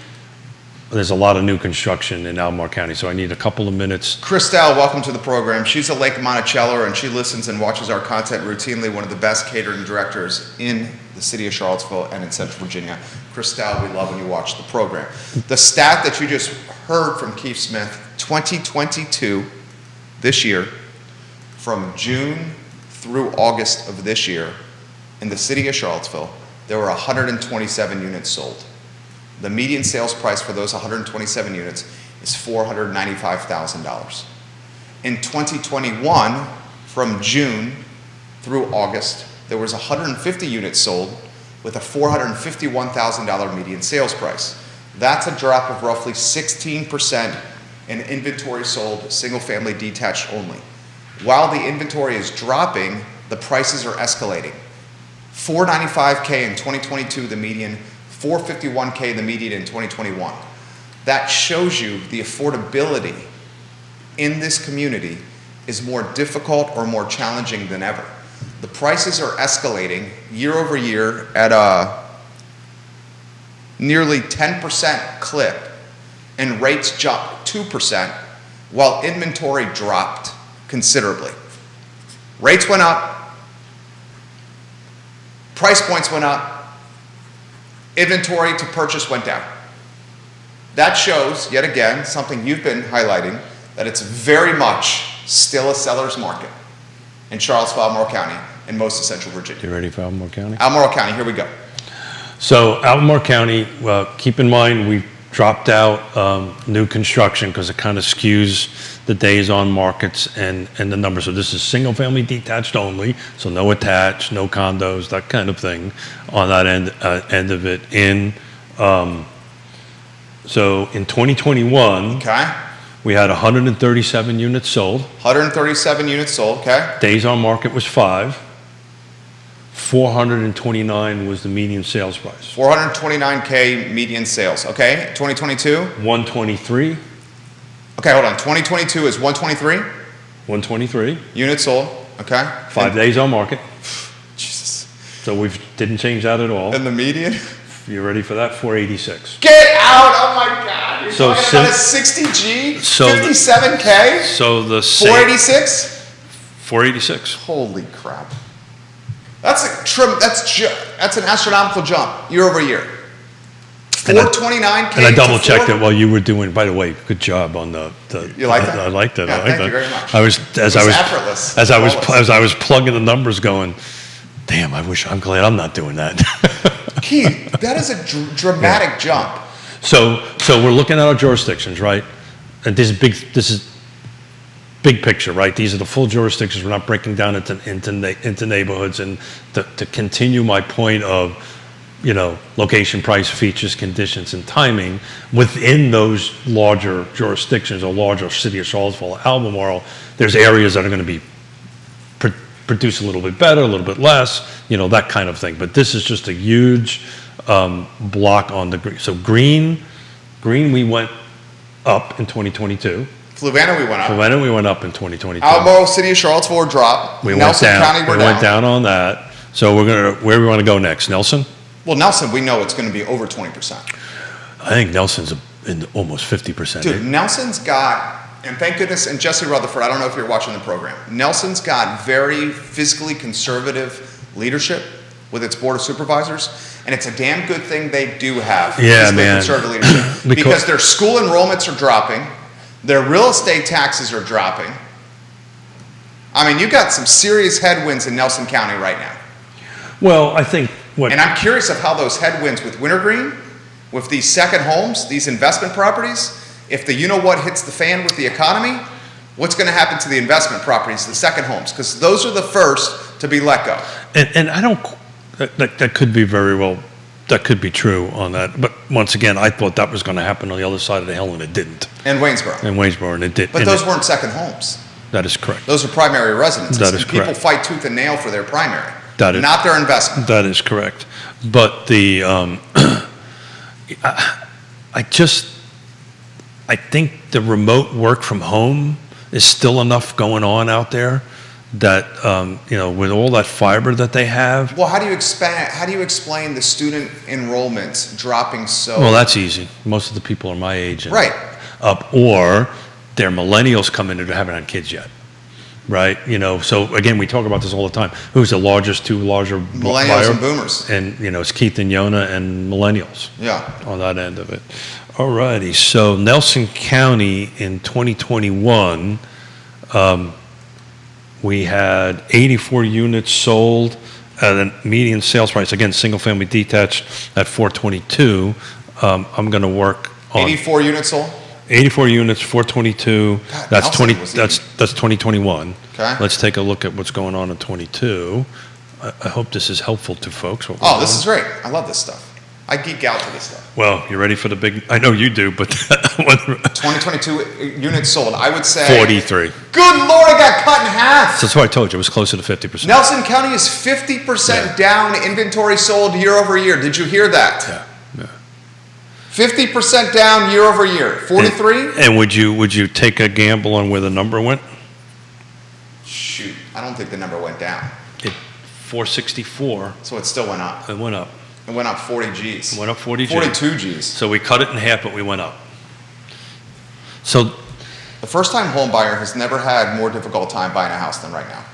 Speaker 2: there's a lot of new construction in Albemarle County, so I need a couple of minutes.
Speaker 1: Christelle, welcome to the program. She's a Lake Monticello, and she listens and watches our content routinely, one of the best catering directors in the city of Charlottesville and in Central Virginia. Christelle, we love when you watch the program. The stat that you just heard from Keith Smith, 2022, this year, from June through August of this year, in the city of Charlottesville, there were 127 units sold. The median sales price for those 127 units is $495,000. In 2021, from June through August, there was 150 units sold with a $451,000 median sales price. That's a drop of roughly 16% in inventory sold, single-family detached only. While the inventory is dropping, the prices are escalating. $495K in 2022, the median, $451K the median in 2021. That shows you the affordability in this community is more difficult or more challenging than ever. The prices are escalating year over year at a nearly 10% clip, and rates jumped 2% while inventory dropped considerably. Rates went up, price points went up, inventory to purchase went down. That shows, yet again, something you've been highlighting, that it's very much still a seller's market in Charlottesville, Albemarle County, and most of Central Virginia.
Speaker 2: You ready for Albemarle County?
Speaker 1: Albemarle County, here we go.
Speaker 2: So Albemarle County, keep in mind we dropped out new construction because it kind of skews the days on markets and the numbers. So this is single family detached only, so no attached, no condos, that kind of thing on that end of it. So in 2021,
Speaker 1: Okay.
Speaker 2: we had 137 units sold.
Speaker 1: 137 units sold, okay.
Speaker 2: Days on market was 5. 429 was the median sales price.
Speaker 1: 429K median sales, okay. 2022?
Speaker 2: 123.
Speaker 1: Okay, hold on. 2022 is 123
Speaker 2: 123.
Speaker 1: units sold, okay.
Speaker 2: 5 days on market.
Speaker 1: Jesus.
Speaker 2: So we didn't change that at all.
Speaker 1: And the median?
Speaker 2: You ready for that? 486.
Speaker 1: Get out! Oh my God! You're
Speaker 2: So
Speaker 1: talking about a 60G?
Speaker 2: so
Speaker 1: 57K?
Speaker 2: So the
Speaker 1: 486?
Speaker 2: 486.
Speaker 1: Holy crap! That's an astronomical jump year over year. 429K.
Speaker 2: And I double checked it while you were doing. By the way, good job on the.
Speaker 1: You like that?
Speaker 2: I liked it.
Speaker 1: Yeah,
Speaker 2: I liked
Speaker 1: thank you
Speaker 2: that.
Speaker 1: very much.
Speaker 2: I was
Speaker 1: effortless.
Speaker 2: as I was plugging the numbers, going, damn! I'm glad I'm not doing that.
Speaker 1: Keith, that is a dramatic jump.
Speaker 2: So we're looking at our jurisdictions, right? And this is big picture, right? These are the full jurisdictions. We're not breaking down into neighborhoods. And to continue my point of location, price, features, conditions, and timing within those larger jurisdictions or larger city of Charlottesville, Albemarle. There's areas that are going to be produce a little bit better, a little bit less, that kind of thing. But this is just a huge block on the green. So green, we went up in 2022.
Speaker 1: Fluvanna, we went up
Speaker 2: in 2022.
Speaker 1: Albemarle, City of Charlottesville, dropped.
Speaker 2: Nelson
Speaker 1: County,
Speaker 2: we went down on that. So where we want to go next? Nelson?
Speaker 1: Well, Nelson, we know it's going to be over 20%.
Speaker 2: I think Nelson's in almost 50%.
Speaker 1: Dude, Nelson's got, and thank goodness, and Jesse Rutherford, I don't know if you're watching the program, Nelson's got very fiscally conservative leadership with its board of supervisors, and it's a damn good thing they do have fiscally conservative leadership because their school enrollments are dropping, their real estate taxes are dropping. I mean, you've got some serious headwinds in Nelson County right now.
Speaker 2: Well, I think
Speaker 1: and I'm curious of how those headwinds with Wintergreen, with these second homes, these investment properties, if the you-know-what hits the fan with the economy, what's going to happen to the investment properties, the second homes? Because those are the first to be let go.
Speaker 2: And I don't, that could be very well, that could be true on that. But once again, I thought that was going to happen on the other side of the hill, and it didn't.
Speaker 1: In Waynesboro.
Speaker 2: And it did.
Speaker 1: But those weren't second homes.
Speaker 2: That is correct.
Speaker 1: Those are primary residences.
Speaker 2: That is correct.
Speaker 1: People fight tooth and nail for their primary.
Speaker 2: That is,
Speaker 1: not their investment.
Speaker 2: That is correct. But I think the remote work from home is still enough going on out there that, with all that fiber that they have.
Speaker 1: Well, how do you explain the student enrollments dropping so?
Speaker 2: Well, that's easy. Most of the people are my age and
Speaker 1: right
Speaker 2: up, or they're millennials coming in who haven't had kids yet. Right, so again, we talk about this all the time. Who's the two larger
Speaker 1: millennials
Speaker 2: buyer?
Speaker 1: And boomers?
Speaker 2: And it's Keith and Yonna and millennials.
Speaker 1: Yeah,
Speaker 2: on that end of it. All righty. So Nelson County in 2021, we had 84 units sold at a median sales price. Again, single family detached at $422. I'm going to work on
Speaker 1: 84 units sold.
Speaker 2: 84 units, 422.
Speaker 1: God,
Speaker 2: that's 20. That's 2021.
Speaker 1: Okay.
Speaker 2: Let's take a look at what's going on in 22. I hope this is helpful to folks.
Speaker 1: Oh, this is great. I love this stuff. I geek out to this stuff.
Speaker 2: Well, you ready for the big? I know you do, but
Speaker 1: 2022 units sold. I would say
Speaker 2: 43.
Speaker 1: Good Lord, I got cut in half.
Speaker 2: So that's why I told you it was closer to 50%.
Speaker 1: Nelson County is 50% down inventory sold year over year. Did you hear that?
Speaker 2: Yeah.
Speaker 1: 50% down year over year. 43?
Speaker 2: And would you take a gamble on where the number went?
Speaker 1: Shoot, I don't think the number went down.
Speaker 2: 464.
Speaker 1: So it still went up.
Speaker 2: It went up.
Speaker 1: It went up 40 G's.
Speaker 2: It went up 40 G's.
Speaker 1: 42 G's.
Speaker 2: So we cut it in half, but we went up. So
Speaker 1: the first-time home buyer has never had more difficult time buying a house than right now.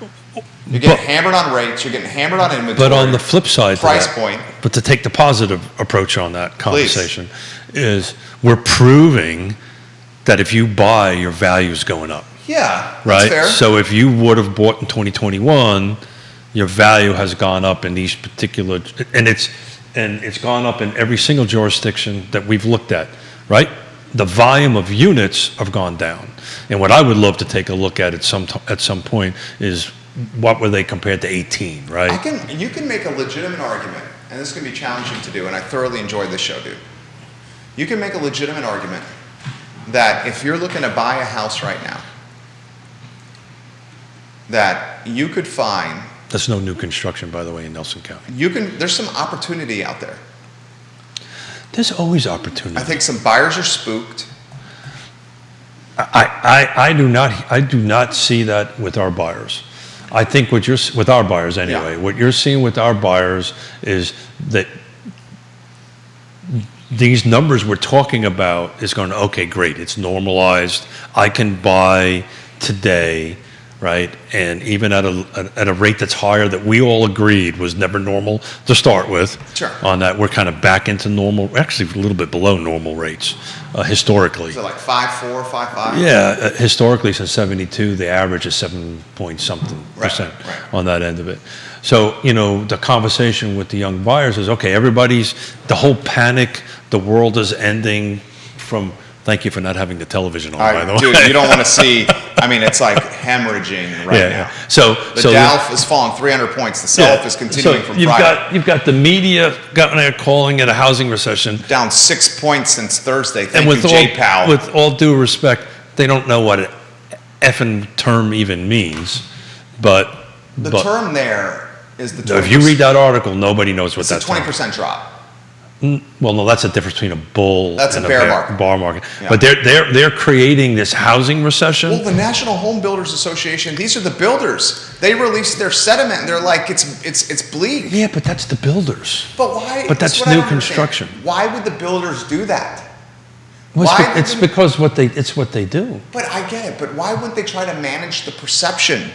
Speaker 1: You're getting hammered on rates. You're getting hammered on inventory.
Speaker 2: But on the flip side,
Speaker 1: price point.
Speaker 2: But to take the positive approach on that conversation is we're proving that if you buy, your value is going up.
Speaker 1: Yeah,
Speaker 2: right.
Speaker 1: That's fair.
Speaker 2: So if you would have bought in 2021, your value has gone up in these particular, and it's gone up in every single jurisdiction that we've looked at, right? The volume of units have gone down. And what I would love to take a look at some point is what were they compared to 18, right?
Speaker 1: You can make a legitimate argument, and this is going to be challenging to do, and I thoroughly enjoyed this show, dude. You can make a legitimate argument that if you're looking to buy a house right now, that you could find...
Speaker 2: That's no new construction, by the way, in Nelson County.
Speaker 1: There's some opportunity out there.
Speaker 2: There's always opportunity.
Speaker 1: I think some buyers are spooked.
Speaker 2: I do not see that with our buyers. I think with our buyers anyway, what you're seeing with our buyers is that these numbers we're talking about is going, okay, great, it's normalized. I can buy today, right? And even at a rate that's higher that we all agreed was never normal to start with.
Speaker 1: Sure.
Speaker 2: On that, we're kind of back into normal, actually a little bit below normal rates historically.
Speaker 1: Is it like 5.4, 5.5?
Speaker 2: Yeah, historically since 72, the average is 7-point-something percent on that end of it. So, the conversation with the young buyers is, okay, the whole panic, the world is ending from Thank you for not having the television on,
Speaker 1: All
Speaker 2: by
Speaker 1: right,
Speaker 2: the way.
Speaker 1: dude, you don't want to see. I mean, it's like hemorrhaging right now.
Speaker 2: So
Speaker 1: The Dow is falling 300 points. The sell-off is continuing from Friday.
Speaker 2: You've got the media got there calling it a housing recession.
Speaker 1: Down 6 points since Thursday. Thank
Speaker 2: And
Speaker 1: you, Jay Powell.
Speaker 2: with all due respect, they don't know what an effing term even means. But
Speaker 1: The term there is the 20%.
Speaker 2: if you read that article, nobody knows what
Speaker 1: It's
Speaker 2: that's
Speaker 1: a 20% drop.
Speaker 2: Well, no, that's a difference between a bull
Speaker 1: That's
Speaker 2: and
Speaker 1: a bear market.
Speaker 2: bar market.
Speaker 1: Yeah.
Speaker 2: But they're creating this housing recession.
Speaker 1: Well, the National Home Builders Association, these are the builders. They released their sentiment, and they're like, it's bleak.
Speaker 2: Yeah, but that's the builders.
Speaker 1: But why?
Speaker 2: But that's
Speaker 1: what I
Speaker 2: new
Speaker 1: don't understand.
Speaker 2: construction.
Speaker 1: Why would the builders do that?
Speaker 2: Well,
Speaker 1: Why
Speaker 2: it's
Speaker 1: would
Speaker 2: because it's what they do.
Speaker 1: But I get it. But why wouldn't they try to manage the perception?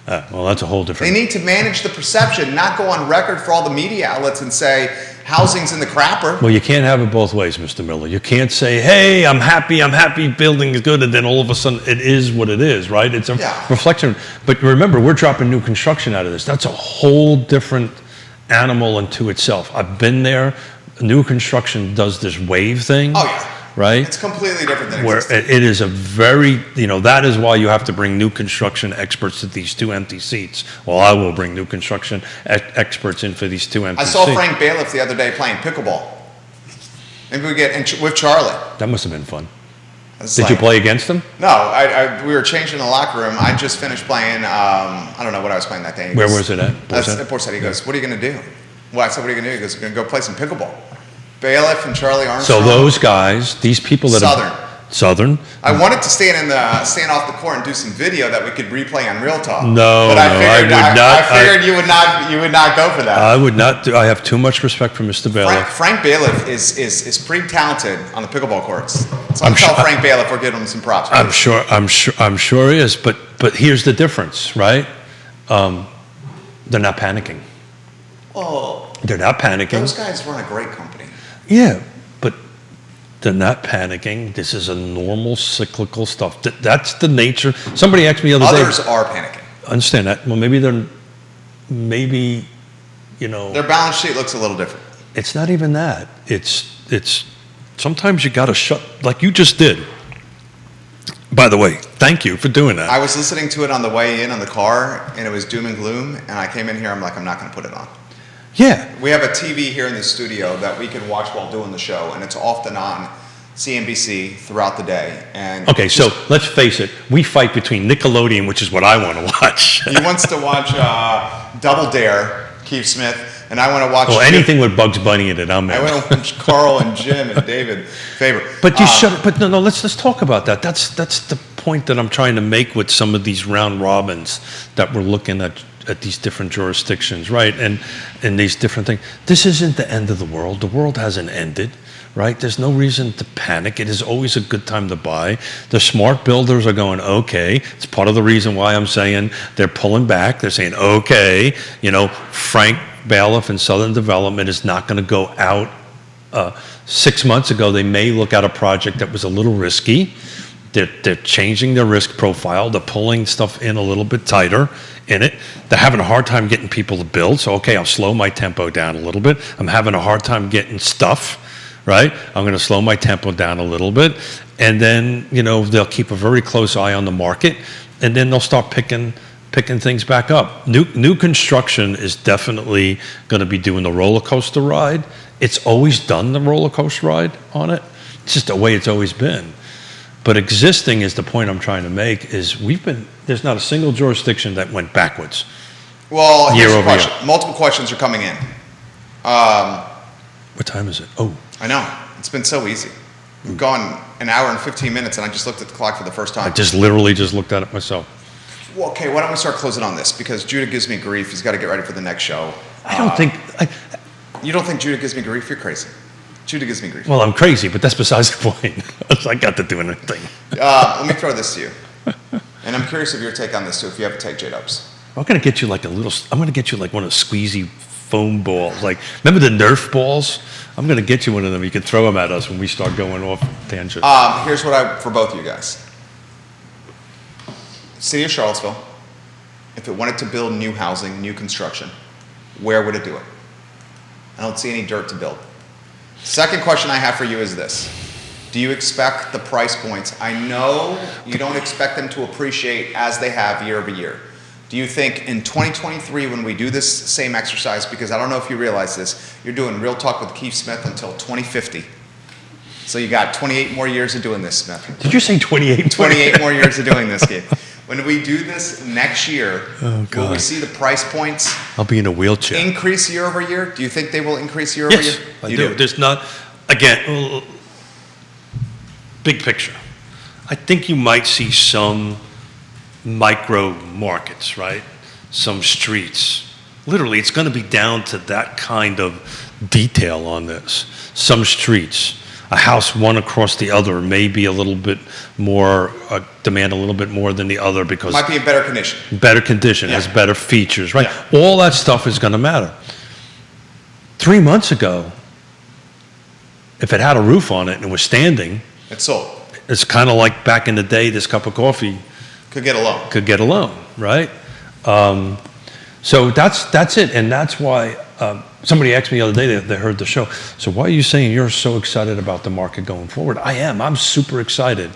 Speaker 2: Well, that's a whole
Speaker 1: They
Speaker 2: different.
Speaker 1: need to manage the perception, not go on record for all the media outlets and say housing's in the crapper.
Speaker 2: Well, you can't have it both ways, Mr. Miller. You can't say, "Hey, I'm happy, building is good," and then all of a sudden it is what it is, right? It's a reflection. But remember, we're dropping new construction out of this. That's a whole different animal unto itself. I've been there. New construction does this wave thing.
Speaker 1: Oh, yeah.
Speaker 2: Right?
Speaker 1: It's completely different than
Speaker 2: Where
Speaker 1: existing.
Speaker 2: it is a very, that is why you have to bring new construction experts to these two empty seats. Well, I will bring new construction experts in for these two empty
Speaker 1: I
Speaker 2: seats.
Speaker 1: saw Frank Bailiff the other day playing pickleball. Maybe we get with Charlie.
Speaker 2: That must have been fun.
Speaker 1: It's
Speaker 2: Did you play against them?
Speaker 1: No, we were changing the locker room. I just finished playing. I don't know what I was playing that day.
Speaker 2: Where was it at?
Speaker 1: At Port Said. He goes, "What are you going to do?" Well, I said, "What are you going to do?" He goes, "We're going to go play some pickleball." Bailiff and Charlie Armstrong.
Speaker 2: So those guys, these people that Southern.
Speaker 1: I wanted to stand off the court and do some video that we could replay on Real Talk.
Speaker 2: No,
Speaker 1: but I
Speaker 2: would not.
Speaker 1: I figured you would not go for that.
Speaker 2: I would not. I have too much respect for Mr. Bailiff.
Speaker 1: Frank Bailiff is pretty talented on the pickleball courts. So I'm tell Frank Bailiff we're giving him some props.
Speaker 2: I'm sure he is. But here's the difference, right? They're not panicking.
Speaker 1: Oh,
Speaker 2: they're not panicking.
Speaker 1: Those guys run a great company.
Speaker 2: Yeah, but they're not panicking. This is a normal cyclical stuff. That's the nature. Somebody asked me the other day.
Speaker 1: Others are panicking.
Speaker 2: Understand that? Well, maybe their
Speaker 1: balance sheet looks a little different.
Speaker 2: It's not even that. It's sometimes you got to shut, like you just did. By the way, thank you for doing that.
Speaker 1: I was listening to it on the way in on the car, and it was doom and gloom. And I came in here. I'm like, I'm not going to put it on.
Speaker 2: Yeah.
Speaker 1: We have a TV here in the studio that we can watch while doing the show, and it's often on CNBC throughout the day. And
Speaker 2: okay, so let's face it. We fight between Nickelodeon, which is what I want to watch.
Speaker 1: He wants to watch Double Dare, Keith Smith, and I want to watch.
Speaker 2: Well, anything with Bugs Bunny in it, I'm in.
Speaker 1: I want to watch Carl and Jim and David Faber.
Speaker 2: But you should. But no. Let's talk about that. That's the point that I'm trying to make with some of these round robins that we're looking at these different jurisdictions, right? And these different things. This isn't the end of the world. The world hasn't ended, right? There's no reason to panic. It is always a good time to buy. The smart builders are going, okay. It's part of the reason why I'm saying they're pulling back. They're saying, okay, Frank Bailiff and Southern Development is not going to go out. 6 months ago, they may look at a project that was a little risky. They're changing their risk profile. They're pulling stuff in a little bit tighter in it. They're having a hard time getting people to build. So, okay, I'll slow my tempo down a little bit. I'm having a hard time getting stuff, right? I'm going to slow my tempo down a little bit. And then, they'll keep a very close eye on the market. And then they'll start picking things back up. New construction is definitely going to be doing the roller coaster ride. It's always done the roller coaster ride on it. It's just the way it's always been. But existing is the point I'm trying to make is there's not a single jurisdiction that went backwards.
Speaker 1: Well, here's the question. Multiple questions are coming in.
Speaker 2: What time is it? Oh.
Speaker 1: I know. It's been so easy. We've gone an hour and 15 minutes, and I just looked at the clock for the first time.
Speaker 2: I just literally looked at it myself.
Speaker 1: Well, okay, why don't we start closing on this? Because Judah gives me grief. He's got to get ready for the next show.
Speaker 2: I don't think...
Speaker 1: You don't think Judah gives me grief? You're crazy. Judah gives me grief.
Speaker 2: Well, I'm crazy, but that's besides the point. I got to do anything.
Speaker 1: Let me throw this to you. And I'm curious of your take on this, too, if you have a take, J-Dubs.
Speaker 2: I'm going to get you like one of the squeezy foam balls. Like, remember the Nerf balls? I'm going to get you one of them. You can throw them at us when we start going off tangent.
Speaker 1: Here's for both of you guys. City of Charlottesville, if it wanted to build new housing, new construction, where would it do it? I don't see any dirt to build. Second question I have for you is this. Do you expect the price points? I know you don't expect them to appreciate as they have year over year. Do you think in 2023, when we do this same exercise, because I don't know if you realize this, you're doing Real Talk with Keith Smith until 2050. So you got 28 more years of doing this, Smith.
Speaker 2: Did you say 28?
Speaker 1: 28 more years of doing this, Keith. When we do this next year, will we see the price points
Speaker 2: I'll be in a wheelchair.
Speaker 1: increase year over year? Do you think they will increase year over year?
Speaker 2: Yes, I do. There's not, again, big picture. I think you might see some micro markets, right? Some streets. Literally, it's going to be down to that kind of detail on this. Some streets. A house one across the other may be a little bit more, demand a little bit more than the other because...
Speaker 1: Might be in better condition.
Speaker 2: Better condition,
Speaker 1: Yeah.
Speaker 2: has better features, right?
Speaker 1: Yeah.
Speaker 2: All that stuff is going to matter. 3 months ago, if it had a roof on it and it was standing,
Speaker 1: It's sold.
Speaker 2: it's kind of like back in the day, this cup of coffee
Speaker 1: Could get a loan.
Speaker 2: could get a loan, right? So that's it, and that's why somebody asked me the other day, they heard the show, so why are you saying you're so excited about the market going forward? I am. I'm super excited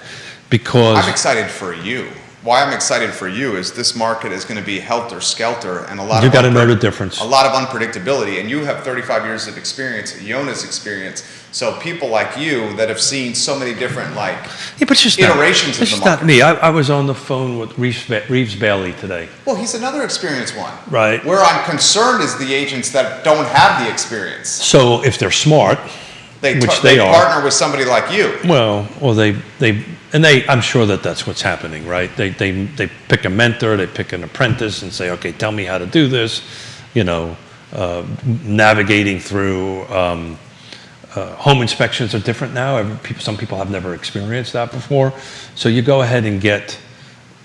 Speaker 2: because...
Speaker 1: I'm excited for you. Why I'm excited for you is this market is going to be helter-skelter and a lot
Speaker 2: You
Speaker 1: of...
Speaker 2: got to know the difference.
Speaker 1: A lot of unpredictability, and you have 35 years of experience, Yonna's experience, so people like you that have seen so many different, like,
Speaker 2: Yeah, but it's just
Speaker 1: iterations of
Speaker 2: it's
Speaker 1: the
Speaker 2: just
Speaker 1: market.
Speaker 2: not me. I was on the phone with Reeves Bailey today.
Speaker 1: Well, he's another experienced one.
Speaker 2: Right.
Speaker 1: Where I'm concerned is the agents that don't have the experience.
Speaker 2: So if they're smart,
Speaker 1: They
Speaker 2: which they are.
Speaker 1: partner with somebody like you.
Speaker 2: well, I'm sure that's what's happening, right? They pick a mentor, they pick an apprentice and say, okay, tell me how to do this, navigating through, home inspections are different now. Some people have never experienced that before. So you go ahead and get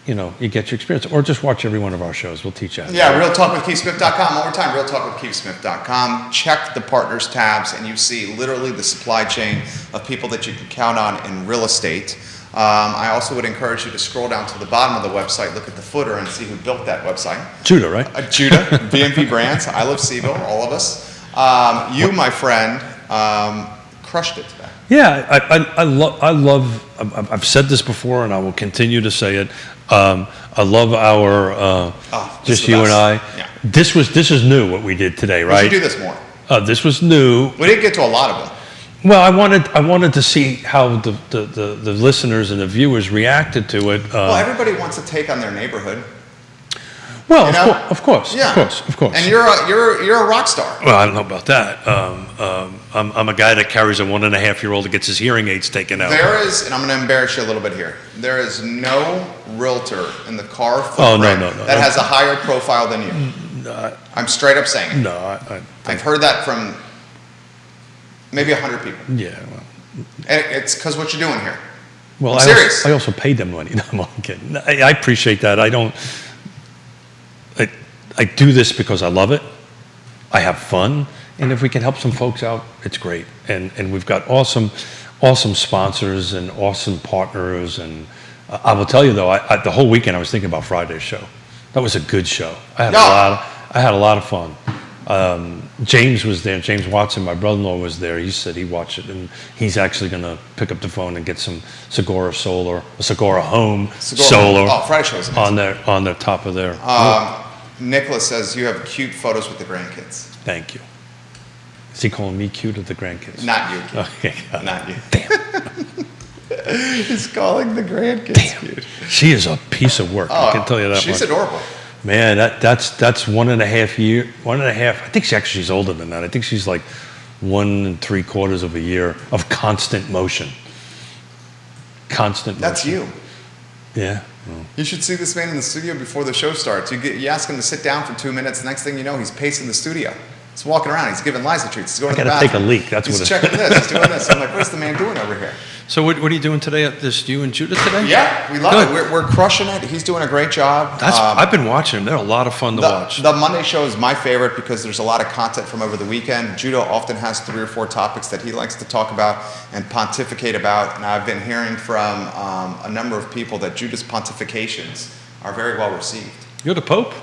Speaker 2: your experience, or just watch every one of our shows. We'll teach you.
Speaker 1: Yeah, realtalkwithkeithsmith.com. One more time, realtalkwithkeithsmith.com. Check the partners tabs, and you see literally the supply chain of people that you can count on in real estate. I also would encourage you to scroll down to the bottom of the website, look at the footer, and see who built that website.
Speaker 2: Judah, right?
Speaker 1: Judah, BMP Brands, I Love CVille, all of us. You, my friend, crushed it today.
Speaker 2: Yeah, I love. I've said this before, and I will continue to say it. I love our
Speaker 1: this is
Speaker 2: just
Speaker 1: the
Speaker 2: you and
Speaker 1: best.
Speaker 2: I.
Speaker 1: Yeah.
Speaker 2: This is new what we did today,
Speaker 1: We
Speaker 2: right?
Speaker 1: should do this more.
Speaker 2: This was new.
Speaker 1: We didn't get to a lot of them.
Speaker 2: Well, I wanted to see how the listeners and the viewers reacted to it.
Speaker 1: Well, everybody wants to take on their neighborhood.
Speaker 2: Well,
Speaker 1: You know?
Speaker 2: of course,
Speaker 1: Yeah.
Speaker 2: of course.
Speaker 1: And you're a rock star.
Speaker 2: Well, I don't know about that. I'm a guy that carries a 1.5-year-old that gets his hearing aids taken out.
Speaker 1: There is, and I'm going to embarrass you a little bit here. There is no realtor in the car
Speaker 2: Oh, no,
Speaker 1: footprint
Speaker 2: no.
Speaker 1: that has a higher profile than you. I'm straight up saying it.
Speaker 2: No,
Speaker 1: I've heard that from maybe 100 people.
Speaker 2: yeah. Well,
Speaker 1: And it's because what you're doing here.
Speaker 2: Well,
Speaker 1: I'm serious.
Speaker 2: I also paid them money. No, I'm only kidding. I appreciate that. I do this because I love it. I have fun, and if we can help some folks out, it's great. And we've got awesome sponsors and awesome partners. And I will tell you though, the whole weekend I was thinking about Friday's show. That was a good show. I had a lot of fun. James was there. James Watson, my brother-in-law, was there. He said he watched it, and he's actually going to pick up the phone and get some Sigora home solar
Speaker 1: Friday show is amazing.
Speaker 2: on the top of their.
Speaker 1: Nicholas says you have cute photos with the grandkids.
Speaker 2: Thank you. Is he calling me cute or the grandkids?
Speaker 1: Not you, Keith.
Speaker 2: Okay.
Speaker 1: Not you.
Speaker 2: Damn.
Speaker 1: He's calling the grandkids cute.
Speaker 2: She is a piece of work. I can tell you that
Speaker 1: She's
Speaker 2: much.
Speaker 1: adorable.
Speaker 2: Man, that's 1.5 year. 1.5. I think she's older than that. I think she's like 1 3/4 of a year of constant motion. Constant motion.
Speaker 1: That's you.
Speaker 2: Yeah.
Speaker 1: You should see this man in the studio before the show starts. You ask him to sit down for 2 minutes. Next thing you know, he's pacing the studio. He's walking around. He's giving Liza treats. He's going to the
Speaker 2: gotta
Speaker 1: bathroom.
Speaker 2: take a leak. That's
Speaker 1: he's
Speaker 2: what
Speaker 1: checking this. He's doing this. I'm like, what's the man doing over here?
Speaker 2: So what are you doing today at this? You and Judah today?
Speaker 1: Yeah, we love it. We're crushing it. He's doing a great job.
Speaker 2: I've been watching them. They're a lot of fun to watch.
Speaker 1: The Monday show is my favorite because there's a lot of content from over the weekend. Judah often has 3 or 4 topics that he likes to talk about and pontificate about. And I've been hearing from a number of people that Judah's pontifications are very well received.
Speaker 2: You're the Pope?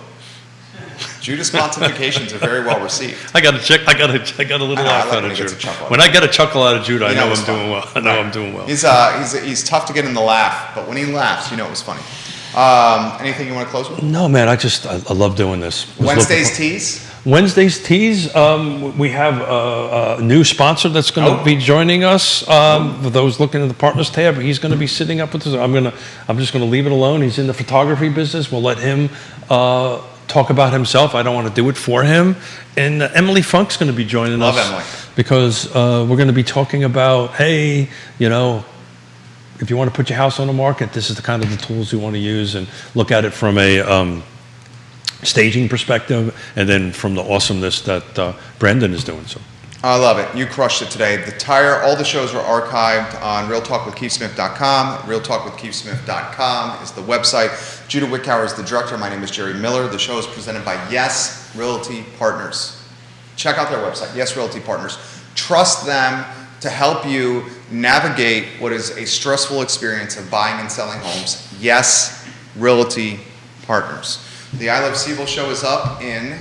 Speaker 1: Judah's pontifications are very well received.
Speaker 2: I got a little
Speaker 1: I
Speaker 2: laugh
Speaker 1: like
Speaker 2: out
Speaker 1: when
Speaker 2: of
Speaker 1: he gets
Speaker 2: Judah.
Speaker 1: a chuckle.
Speaker 2: When I get a chuckle out of Judah, I
Speaker 1: You
Speaker 2: know
Speaker 1: know
Speaker 2: I'm
Speaker 1: it's
Speaker 2: doing well. I know
Speaker 1: Right.
Speaker 2: I'm doing well.
Speaker 1: He's tough to get him to laugh, but when he laughs, you know it was funny. Anything you want to close with?
Speaker 2: No, man, I love doing this.
Speaker 1: Wednesday's teas.
Speaker 2: Wednesday's teas. We have a new sponsor that's going to be joining us. For those looking at the partners tab, he's going to be sitting up with us. I'm just going to leave it alone. He's in the photography business. We'll let him talk about himself. I don't want to do it for him. And Emily Funk's going to be joining us.
Speaker 1: Love Emily.
Speaker 2: Because we're going to be talking about, hey, if you want to put your house on the market, this is the kind of the tools you want to use, and look at it from a staging perspective, and then from the awesomeness that Brandon is doing. So
Speaker 1: I love it. You crushed it today. All the shows are archived on realtalkwithkeithsmith.com. Realtalkwithkeithsmith.com is the website. Judah Wickower is the director. My name is Jerry Miller. The show is presented by Yes Realty Partners. Check out their website, Yes Realty Partners. Trust them to help you navigate what is a stressful experience of buying and selling homes. Yes Realty Partners. The I Love CVille show is up in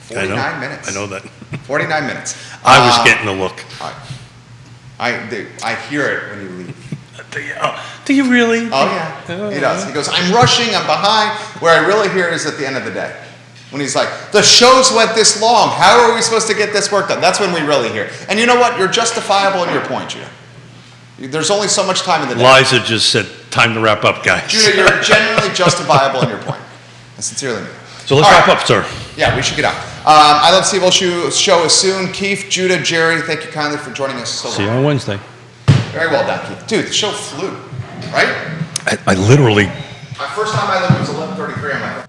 Speaker 1: 49 minutes.
Speaker 2: I know that.
Speaker 1: 49 minutes.
Speaker 2: I was getting a look.
Speaker 1: I hear it when you leave.
Speaker 2: Do you really?
Speaker 1: Oh, yeah. He does. He goes, I'm rushing, I'm behind. Where I really hear it is at the end of the day. When he's like, the shows went this long. How are we supposed to get this work done? That's when we really hear it. And you know what? You're justifiable in your point, Judah. There's only so much time in the day.
Speaker 2: Liza just said, time to wrap up, guys.
Speaker 1: Judah, you're genuinely justifiable in your point. I sincerely mean it.
Speaker 2: So let's wrap up, sir.
Speaker 1: Yeah, we should get out. I Love CVille show is soon. Keith, Judah, Jerry, thank you kindly for joining us so long.
Speaker 2: See you on Wednesday.
Speaker 1: Very well done, Keith. Dude, the show flew, right?
Speaker 2: I literally...
Speaker 1: My first time I looked, it was 11:33 on my phone.